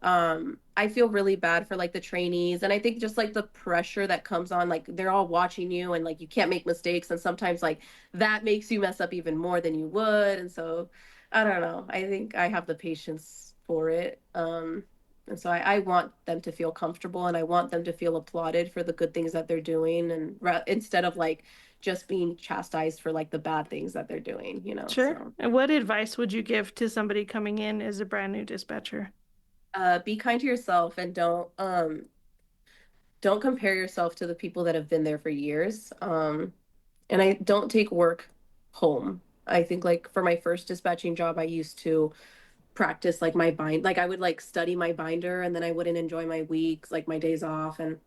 [SPEAKER 3] I feel really bad for like the trainees, and I think just like the pressure that comes on, like they're all watching you, and like you can't make mistakes, and sometimes like that makes you mess up even more than you would, and so I don't know. I think I have the patience for it. And so I want them to feel comfortable and I want them to feel applauded for the good things that they're doing and instead of like just being chastised for like the bad things that they're doing,
[SPEAKER 2] Sure.
[SPEAKER 3] So
[SPEAKER 2] And what advice would you give to somebody coming in as a brand new dispatcher?
[SPEAKER 3] Be kind to yourself and don't compare yourself to the people that have been there for years. And I don't take work home. I think like for my first dispatching job, I used to practice like my bind, like I would like study my binder and then I wouldn't enjoy my weeks, like my days off. And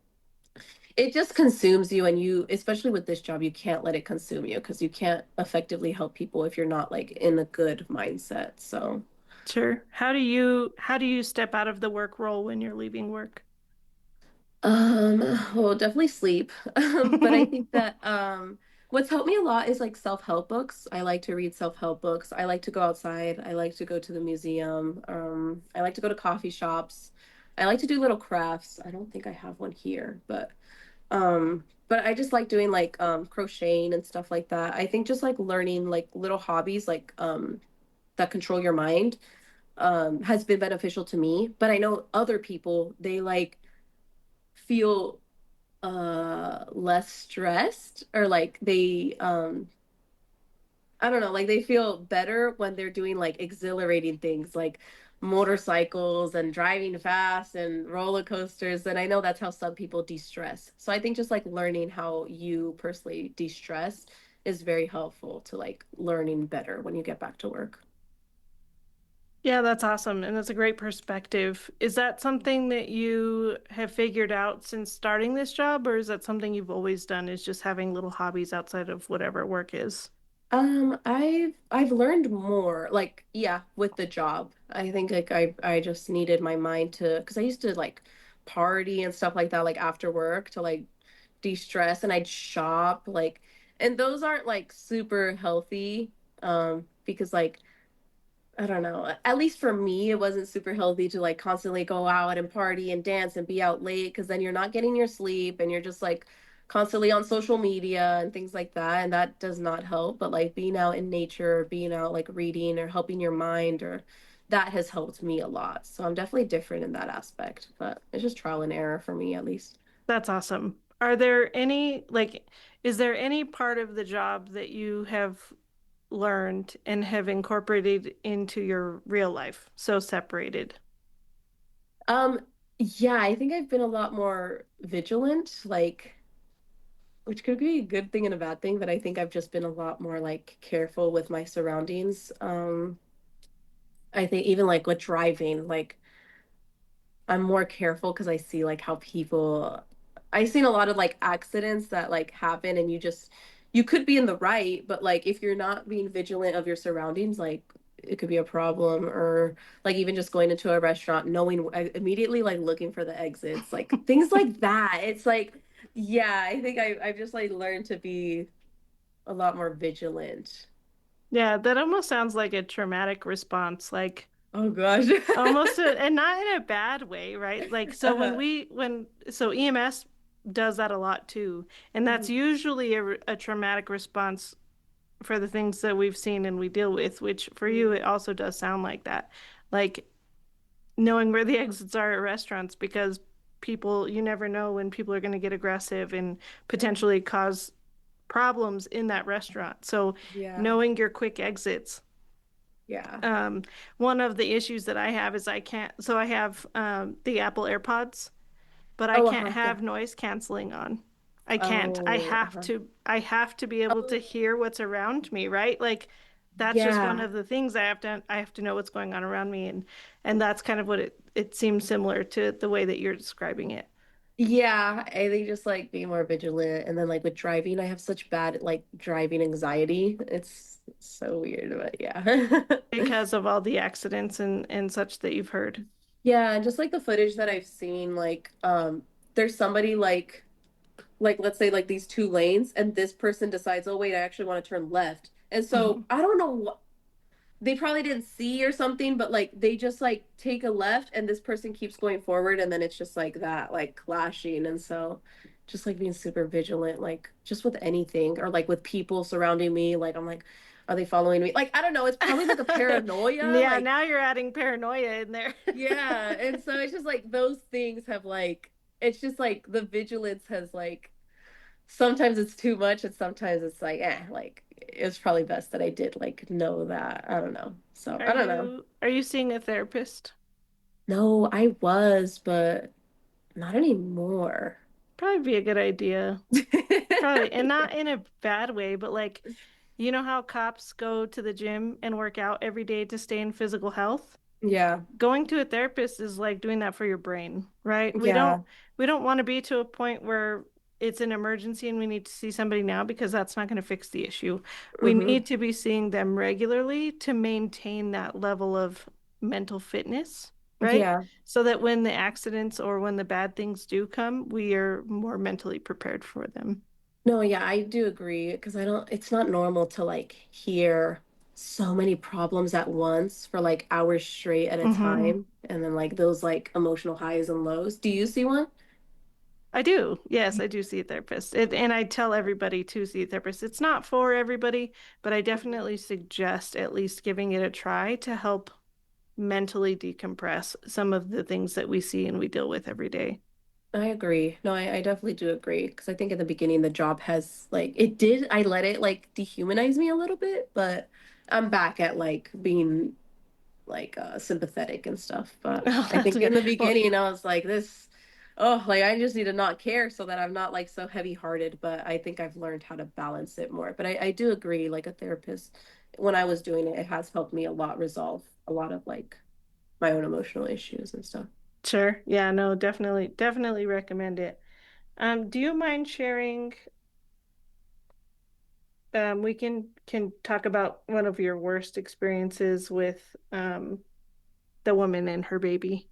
[SPEAKER 3] it just consumes you. And you, especially with this job, you can't let it consume you because you can't effectively help people if you're not like in a good mindset. So,
[SPEAKER 2] Sure. How do you step out of the work role when you're leaving work?
[SPEAKER 3] Um, well, definitely sleep. But I think that what's helped me a lot is like self-help books. I like to read self-help books. I like to go outside. I like to go to the museum. I like to go to coffee shops. I like to do little crafts. I don't think I have one here, but I just like doing like crocheting and stuff like that. I think just like learning like little hobbies like that control your mind has been beneficial to me. But I know other people, they like feel less stressed or like they I don't know, like they feel better when they're doing like exhilarating things like motorcycles and driving fast and roller coasters. And I know that's how some people de-stress. So I think just like learning how you personally de-stress is very helpful to like learning better when you get back to work.
[SPEAKER 2] Yeah, that's awesome. And that's a great perspective. Is that something that you have figured out since starting this job, or is that something you've always done, is just having little hobbies outside of whatever work is?
[SPEAKER 3] I've learned more, like, yeah, with the job. I think like I just needed my mind to, because I used to like party and stuff like that, like after work to like de-stress and I'd shop, like, and those aren't like super healthy, because like I don't know. At least for me, it wasn't super healthy to like constantly go out and party and dance and be out late because then you're not getting your sleep and you're just like constantly on social media and things like that. And that does not help. But like being out in nature, being out like reading or helping your mind or that has helped me a lot. So I'm definitely different in that aspect, but it's just trial and error for me at least.
[SPEAKER 2] That's awesome. Are there any, like, is there any part of the job that you have learned and have incorporated into your real life? So separated.
[SPEAKER 3] Um, yeah, I think I've been a lot more vigilant, like which could be a good thing and a bad thing, but I think I've just been a lot more like careful with my surroundings. I think even like with driving, like I'm more careful because I see like how people I've seen a lot of like accidents that like happen and you could be in the right, but like if you're not being vigilant of your surroundings, like it could be a problem or like even just going into a restaurant knowing immediately like looking for the exits, like things like that. It's like yeah, I think I've just like learned to be a lot more vigilant.
[SPEAKER 2] Yeah, that almost sounds like a traumatic response, like
[SPEAKER 3] Oh gosh.
[SPEAKER 2] and not in a bad way, right? Like, so
[SPEAKER 3] Uh-huh.
[SPEAKER 2] so EMS does that a lot too. And that's
[SPEAKER 3] Mhm.
[SPEAKER 2] usually a traumatic response for the things that we've seen and we deal with, which for you,
[SPEAKER 3] Mhm.
[SPEAKER 2] it also does sound like that. Like knowing where the exits are at restaurants because you never know when people are going to get aggressive and potentially cause problems in that restaurant. So
[SPEAKER 3] Yeah.
[SPEAKER 2] knowing your quick exits.
[SPEAKER 3] Yeah.
[SPEAKER 2] Um, One of the issues that I have is I have the Apple AirPods, but I
[SPEAKER 3] Oh,
[SPEAKER 2] can't
[SPEAKER 3] uh-huh. Yeah.
[SPEAKER 2] have noise canceling on. I can't.
[SPEAKER 3] Oh, uh-huh.
[SPEAKER 2] I have to be able to
[SPEAKER 3] Oh,
[SPEAKER 2] hear what's around me, right? Like that's just one
[SPEAKER 3] yeah.
[SPEAKER 2] of the things I have to know what's going on around me and that's kind of what it seems similar to the way that you're describing it
[SPEAKER 3] Yeah. I think just like being more vigilant. And then like with driving, I have such bad like driving anxiety. It's so weird, but yeah.
[SPEAKER 2] because of all the accidents and such that you've heard.
[SPEAKER 3] Yeah, and just like the footage that I've seen, like there's somebody like let's say like these two lanes and this person decides, oh wait, I actually want to turn left. And so
[SPEAKER 2] Mhm.
[SPEAKER 3] I don't know they probably didn't see or something, but like they just like take a left and this person keeps going forward and then it's just like that, like clashing. And so just like being super vigilant, like just with anything or like with people surrounding me, like I'm like, are they following me? Like, I don't know, it's probably like a paranoia,
[SPEAKER 2] Yeah,
[SPEAKER 3] like,
[SPEAKER 2] now you're adding paranoia in there.
[SPEAKER 3] yeah. And so it's just like those things have like, it's just like the vigilance has like, sometimes it's too much and sometimes it's like like it's probably best that I did like know that. I don't know. So I don't know.
[SPEAKER 2] Are you seeing a therapist?
[SPEAKER 3] No, I was, but not anymore.
[SPEAKER 2] Probably be a good idea. Probably, and not in a bad way, but like, you know how cops go to the gym and work out every day to stay in physical health?
[SPEAKER 3] Yeah.
[SPEAKER 2] Going to a therapist is like doing that for your brain, right?
[SPEAKER 3] Yeah.
[SPEAKER 2] We don't want to be to a point where it's an emergency and we need to see somebody now because that's not going to fix the issue. We
[SPEAKER 3] Hmm.
[SPEAKER 2] need to be seeing them regularly to maintain that level of mental fitness, right?
[SPEAKER 3] Yeah.
[SPEAKER 2] So that when the accidents or when the bad things do come, we are more mentally prepared for them.
[SPEAKER 3] No, yeah, I do agree because I don't, it's not normal to like hear so many problems at once for like hours straight at a
[SPEAKER 2] Hmm.
[SPEAKER 3] time. And then like those like emotional highs and lows. Do you see one?
[SPEAKER 2] I do. Yes, I do see a therapist. And I tell everybody to see a therapist. It's not for everybody, but I
[SPEAKER 3] Mhm.
[SPEAKER 2] definitely suggest at least giving it a try to help mentally decompress some of the things that we see and we deal with every day.
[SPEAKER 3] I agree. No, I definitely do agree because I think in the beginning the job has like it did I let it like dehumanize me a little bit, but I'm back at like being like sympathetic and stuff. But
[SPEAKER 2] Oh,
[SPEAKER 3] I
[SPEAKER 2] that's
[SPEAKER 3] think in
[SPEAKER 2] good.
[SPEAKER 3] the
[SPEAKER 2] Well,
[SPEAKER 3] beginning I was like this, oh, like I just need to not care so that I'm not like so heavy-hearted, but I think I've learned how to balance it more. But I do agree, like a therapist, when I was doing it, it has helped me a lot resolve a lot of like my own emotional issues and stuff.
[SPEAKER 2] sure. Yeah, no, definitely recommend it. Do you mind sharing, we can talk about one of your worst experiences with the woman and her baby.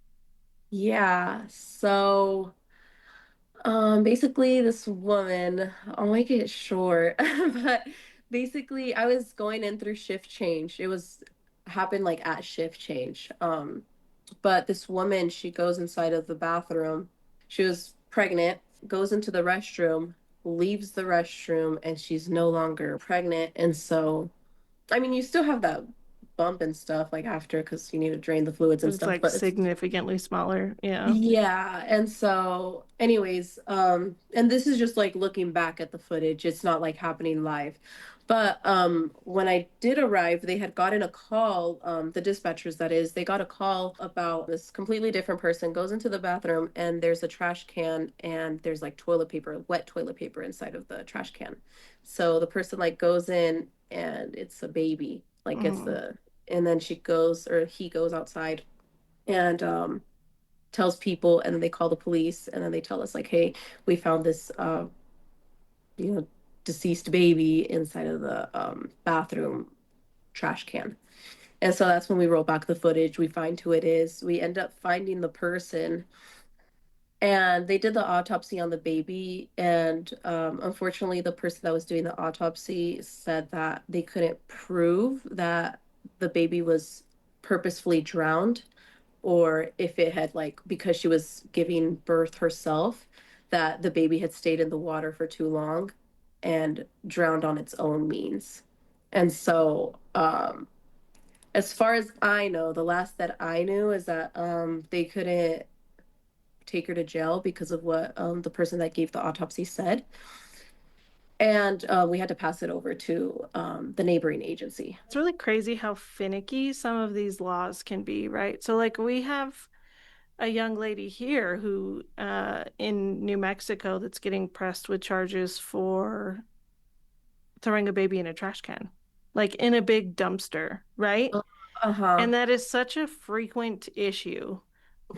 [SPEAKER 3] Yeah, so basically this woman, I'll make it short, but basically I was going in through shift change. It was happened like at shift change. But this woman, she goes inside of the bathroom. She was pregnant, goes into the restroom, leaves the restroom, and she's no longer pregnant. And so, I mean, you still have that bump and stuff like after because you need to drain the fluids and
[SPEAKER 2] It's
[SPEAKER 3] stuff,
[SPEAKER 2] like
[SPEAKER 3] but it's
[SPEAKER 2] significantly smaller. Yeah.
[SPEAKER 3] yeah, and so anyways, and this is just like looking back at the footage. It's not like happening live. But when I did arrive, they had gotten a call, the dispatchers that is, they got a call about this completely different person goes into the bathroom and there's a trash can and there's like toilet paper, wet toilet paper inside of the trash can. So the person like goes in and it's a baby, like it's
[SPEAKER 2] Mm.
[SPEAKER 3] the and then she goes or he goes outside and tells people and then they call the police and then they tell us like hey we found this you know deceased baby inside of the bathroom trash can and so that's when we roll back the footage we find who it is we end up finding the person and they did the autopsy on the baby and unfortunately the person that was doing the autopsy said that they couldn't prove that the baby was purposefully drowned or if it had like because she was giving birth herself that the baby had stayed in the water for too long and drowned on its own means and so as far as I know the last that I knew is that they couldn't take her to jail because of what the person that gave the autopsy said and we had to pass it over to the neighboring agency.
[SPEAKER 2] It's really crazy how finicky some of these laws can be, right? So, like, we have a young lady here who, in New Mexico, that's getting pressed with charges for throwing a baby in a trash can, like in a big dumpster, right?
[SPEAKER 3] Uh-huh.
[SPEAKER 2] And that is such a frequent issue.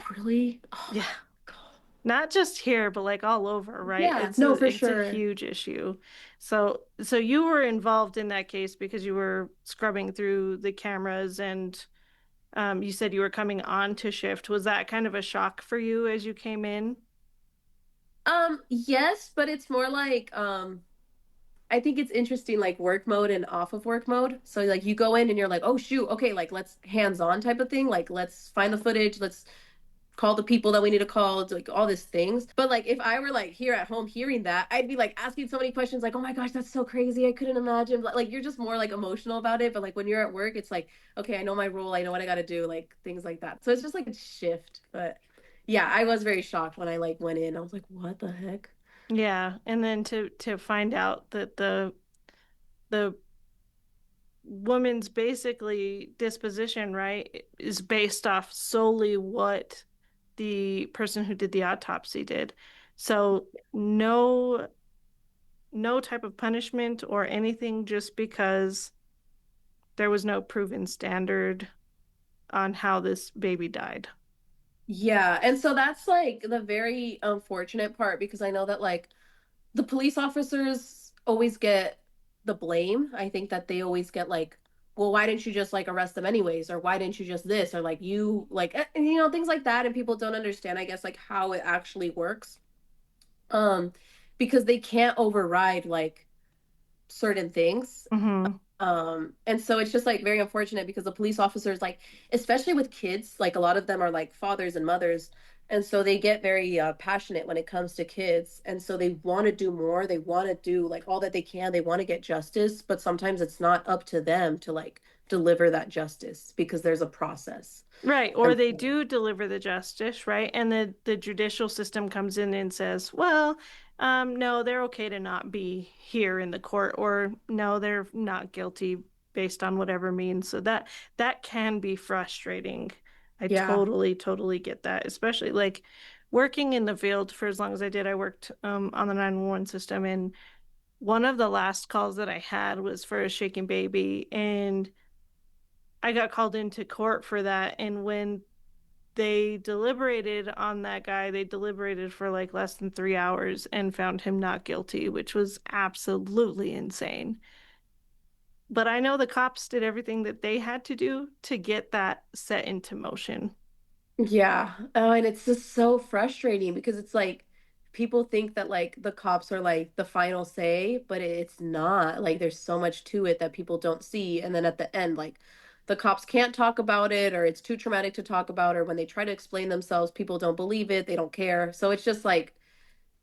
[SPEAKER 3] Really? Oh
[SPEAKER 2] Yeah.
[SPEAKER 3] my God.
[SPEAKER 2] Not just here, but like all over, right?
[SPEAKER 3] Yeah, no, for
[SPEAKER 2] It's a
[SPEAKER 3] sure.
[SPEAKER 2] huge issue. So you were involved in that case because you were scrubbing through the cameras and you said you were coming on to shift. Was that kind of a shock for you as you came in?
[SPEAKER 3] Yes, but it's more like I think it's interesting like work mode and off of work mode. So like you go in and you're like, "Oh shoot, okay, like let's hands-on type of thing. Like let's find the footage, let's call the people that we need to call, it's like all these things." But like if I were like here at home hearing that, I'd be like asking so many questions like, "Oh my gosh, that's so crazy. I couldn't imagine." Like you're just more like emotional about it, but like when you're at work, it's like, "Okay, I know my role. I know what I got to do," like things like that. So it's just like a shift, but yeah, I was very shocked when I like went in. I was like, "What the heck?"
[SPEAKER 2] Yeah, and then to find out that the woman's basically disposition, right, is based off solely what the person who did the autopsy did. So no type of punishment or anything just because there was no proven standard on how this baby died.
[SPEAKER 3] Yeah, and so that's like the very unfortunate part because I know that like the police officers always get the blame. I think that they always get like, well, why didn't you just like arrest them anyways? Or why didn't you just this? Or like you like you know, things like that. And people don't understand, I guess, like how it actually works. Um, because they can't override like certain things.
[SPEAKER 2] Mm-hmm.
[SPEAKER 3] And so it's just like very unfortunate because the police officers, like, especially with kids, like a lot of them are like fathers and mothers. And so they get very passionate when it comes to kids. And so they want to do more. They want to do like all that they can. They want to get justice, but sometimes it's not up to them to like deliver that justice because there's a process.
[SPEAKER 2] Right, or
[SPEAKER 3] And
[SPEAKER 2] they do deliver the justice, right? And the judicial system comes in and says, well, no, they're okay to not be here in the court, or no, they're not guilty based on whatever means. So that can be frustrating. I
[SPEAKER 3] yeah.
[SPEAKER 2] totally get that, especially like working in the field for as long as I did. I worked on the 911 system, and one of the last calls that I had was for a shaken baby, and I got called into court for that. And when they deliberated on that guy, they deliberated for like less than 3 hours and found him not guilty, which was absolutely insane. But I know the cops did everything that they had to do to get that set into motion.
[SPEAKER 3] Yeah. Oh, and it's just so frustrating because it's like people think that like the cops are like the final say, but it's not. Like there's so much to it that people don't see. And then at the end, like the cops can't talk about it or it's too traumatic to talk about, or when they try to explain themselves, people don't believe it, they don't care. So it's just like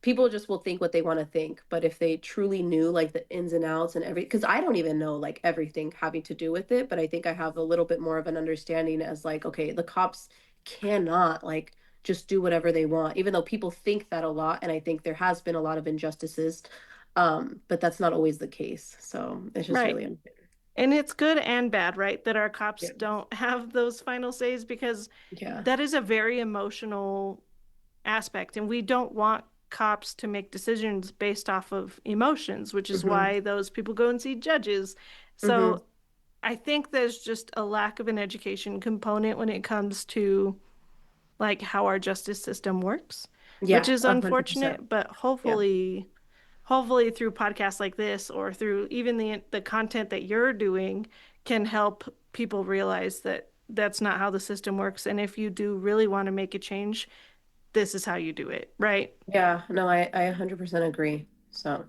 [SPEAKER 3] people just will think what they want to think, but if they truly knew like the ins and outs and every, because I don't even know like everything having to do with it, but I think I have a little bit more of an understanding as like, okay, the cops cannot like just do whatever they want, even though people think that a lot, and I think there has been a lot of injustices, but that's not always the case, so it's just
[SPEAKER 2] Right.
[SPEAKER 3] really unfair.
[SPEAKER 2] And it's good and bad, right? That our
[SPEAKER 3] Yeah.
[SPEAKER 2] cops don't have those final says, because
[SPEAKER 3] Yeah.
[SPEAKER 2] that is a very emotional aspect. And we don't want cops to make decisions based off of emotions, which is
[SPEAKER 3] Mm-hmm.
[SPEAKER 2] why those people go and see judges.
[SPEAKER 3] Mm-hmm.
[SPEAKER 2] So I think there's just a lack of an education component when it comes to like how our justice system works, which
[SPEAKER 3] Yeah,
[SPEAKER 2] is
[SPEAKER 3] 100%.
[SPEAKER 2] unfortunate, but
[SPEAKER 3] Yeah.
[SPEAKER 2] hopefully through podcasts like this or through even the content that you're doing can help people realize that that's not how the system works. And if you do really want to make a change, this is how you do it, right?
[SPEAKER 3] Yeah, no, I 100% agree, so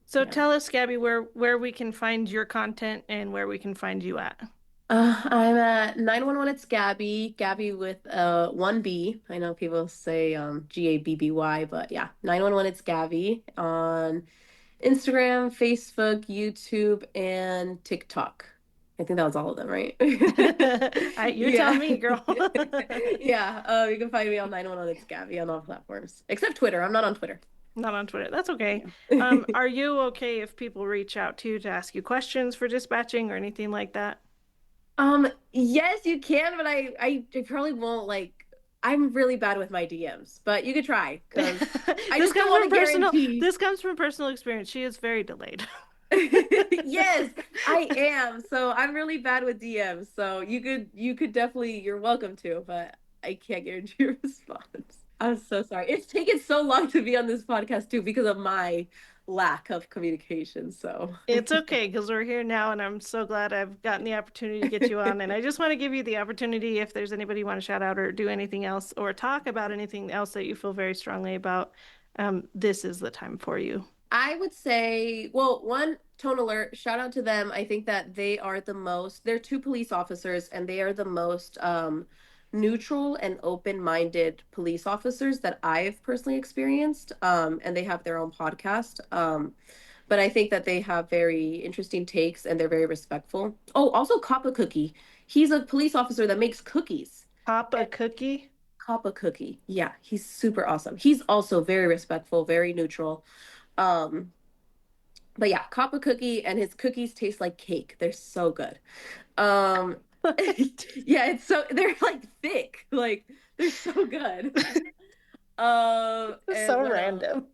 [SPEAKER 2] So
[SPEAKER 3] yeah.
[SPEAKER 2] tell us, Gabby, where we can find your content and where we can find you at.
[SPEAKER 3] I'm at 911. It's Gabby. Gabby with one B. I know people say Gabby, but yeah, 911. It's Gabby on Instagram, Facebook, YouTube, and TikTok. I think that was all of them, right?
[SPEAKER 2] You tell
[SPEAKER 3] Yeah.
[SPEAKER 2] me, girl.
[SPEAKER 3] Yeah. You can find me on 911. It's Gabby on all platforms except Twitter. I'm not on Twitter.
[SPEAKER 2] Not on Twitter. That's okay.
[SPEAKER 3] Yeah.
[SPEAKER 2] Are you okay if people reach out to you to ask you questions for dispatching or anything like that?
[SPEAKER 3] Yes, you can, but I probably won't like. I'm really bad with my DMs, but you could try because I
[SPEAKER 2] This
[SPEAKER 3] just don't
[SPEAKER 2] comes
[SPEAKER 3] want
[SPEAKER 2] from
[SPEAKER 3] to
[SPEAKER 2] personal
[SPEAKER 3] guarantee.
[SPEAKER 2] this comes from personal experience. She is very delayed.
[SPEAKER 3] Yes, I am. So I'm really bad with DMs. So you could definitely, you're welcome to, but I can't guarantee your response. I'm so sorry. It's taken so long to be on this podcast too because of my lack of communication. So
[SPEAKER 2] It's okay because we're here now, and I'm so glad I've gotten the opportunity to get you on. And I just want to give you the opportunity if there's anybody you want to shout out or do anything else or talk about anything else that you feel very strongly about. This is the time for you.
[SPEAKER 3] I would say, well, one, Tone Alert, shout out to them. I think that they are the most, they're two police officers and they are the most neutral and open-minded police officers that I've personally experienced. And they have their own podcast. But I think that they have very interesting takes and they're very respectful. Oh, also Kappa Cookie. He's a police officer that makes cookies.
[SPEAKER 2] Pop a
[SPEAKER 3] And
[SPEAKER 2] cookie.
[SPEAKER 3] Kappa Cookie. Yeah, he's super awesome. He's also very respectful, very neutral. Um, But yeah, cop a cookie, and his cookies taste like cake. They're so good. Um, yeah, they're like thick, like they're so good. And
[SPEAKER 2] So
[SPEAKER 3] what else?
[SPEAKER 2] random.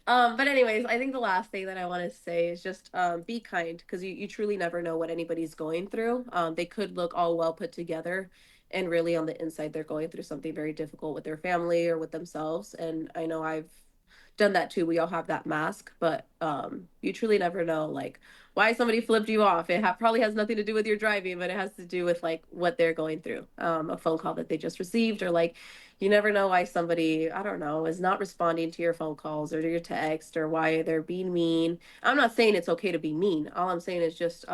[SPEAKER 3] But anyways, I think the last thing that I want to say is just be kind, because you truly never know what anybody's going through. They could look all well put together, and really on the inside they're going through something very difficult with their family or with themselves. And I know I've done that too. We all have that mask, but you truly never know like why somebody flipped you off. Probably has nothing to do with your driving, but it has to do with like what they're going through. A phone call that they just received, or like you never know why somebody, I don't know, is not responding to your phone calls or to your text, or why they're being mean. I'm not saying it's okay to be mean. All I'm saying is just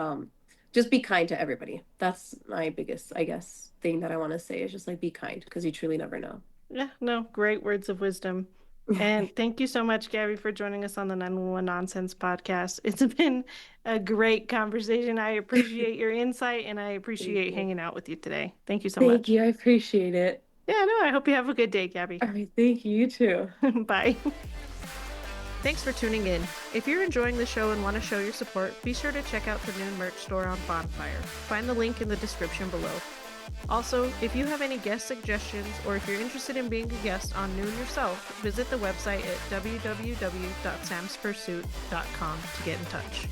[SPEAKER 3] be kind to everybody. That's my biggest, I guess, thing that I want to say is just like be kind, because you truly never know.
[SPEAKER 2] Yeah, no, great words of wisdom. And thank you so much, Gabby, for joining us on the 911 Nonsense podcast. It's been a great conversation. I appreciate your insight and I
[SPEAKER 3] Thank
[SPEAKER 2] appreciate
[SPEAKER 3] you.
[SPEAKER 2] hanging out with you today. Thank you so
[SPEAKER 3] Thank
[SPEAKER 2] much.
[SPEAKER 3] you. I appreciate it.
[SPEAKER 2] Yeah, no, I hope you have a good day, Gabby.
[SPEAKER 3] All right. Thank you. You too.
[SPEAKER 2] Bye. Thanks for tuning in. If you're enjoying the show and want to show your support, be sure to check out the Noon merch store on Bonfire. Find the link in the description below. Also, if you have any guest suggestions or if you're interested in being a guest on Noon yourself, visit the website at www.samspursuit.com to get in touch.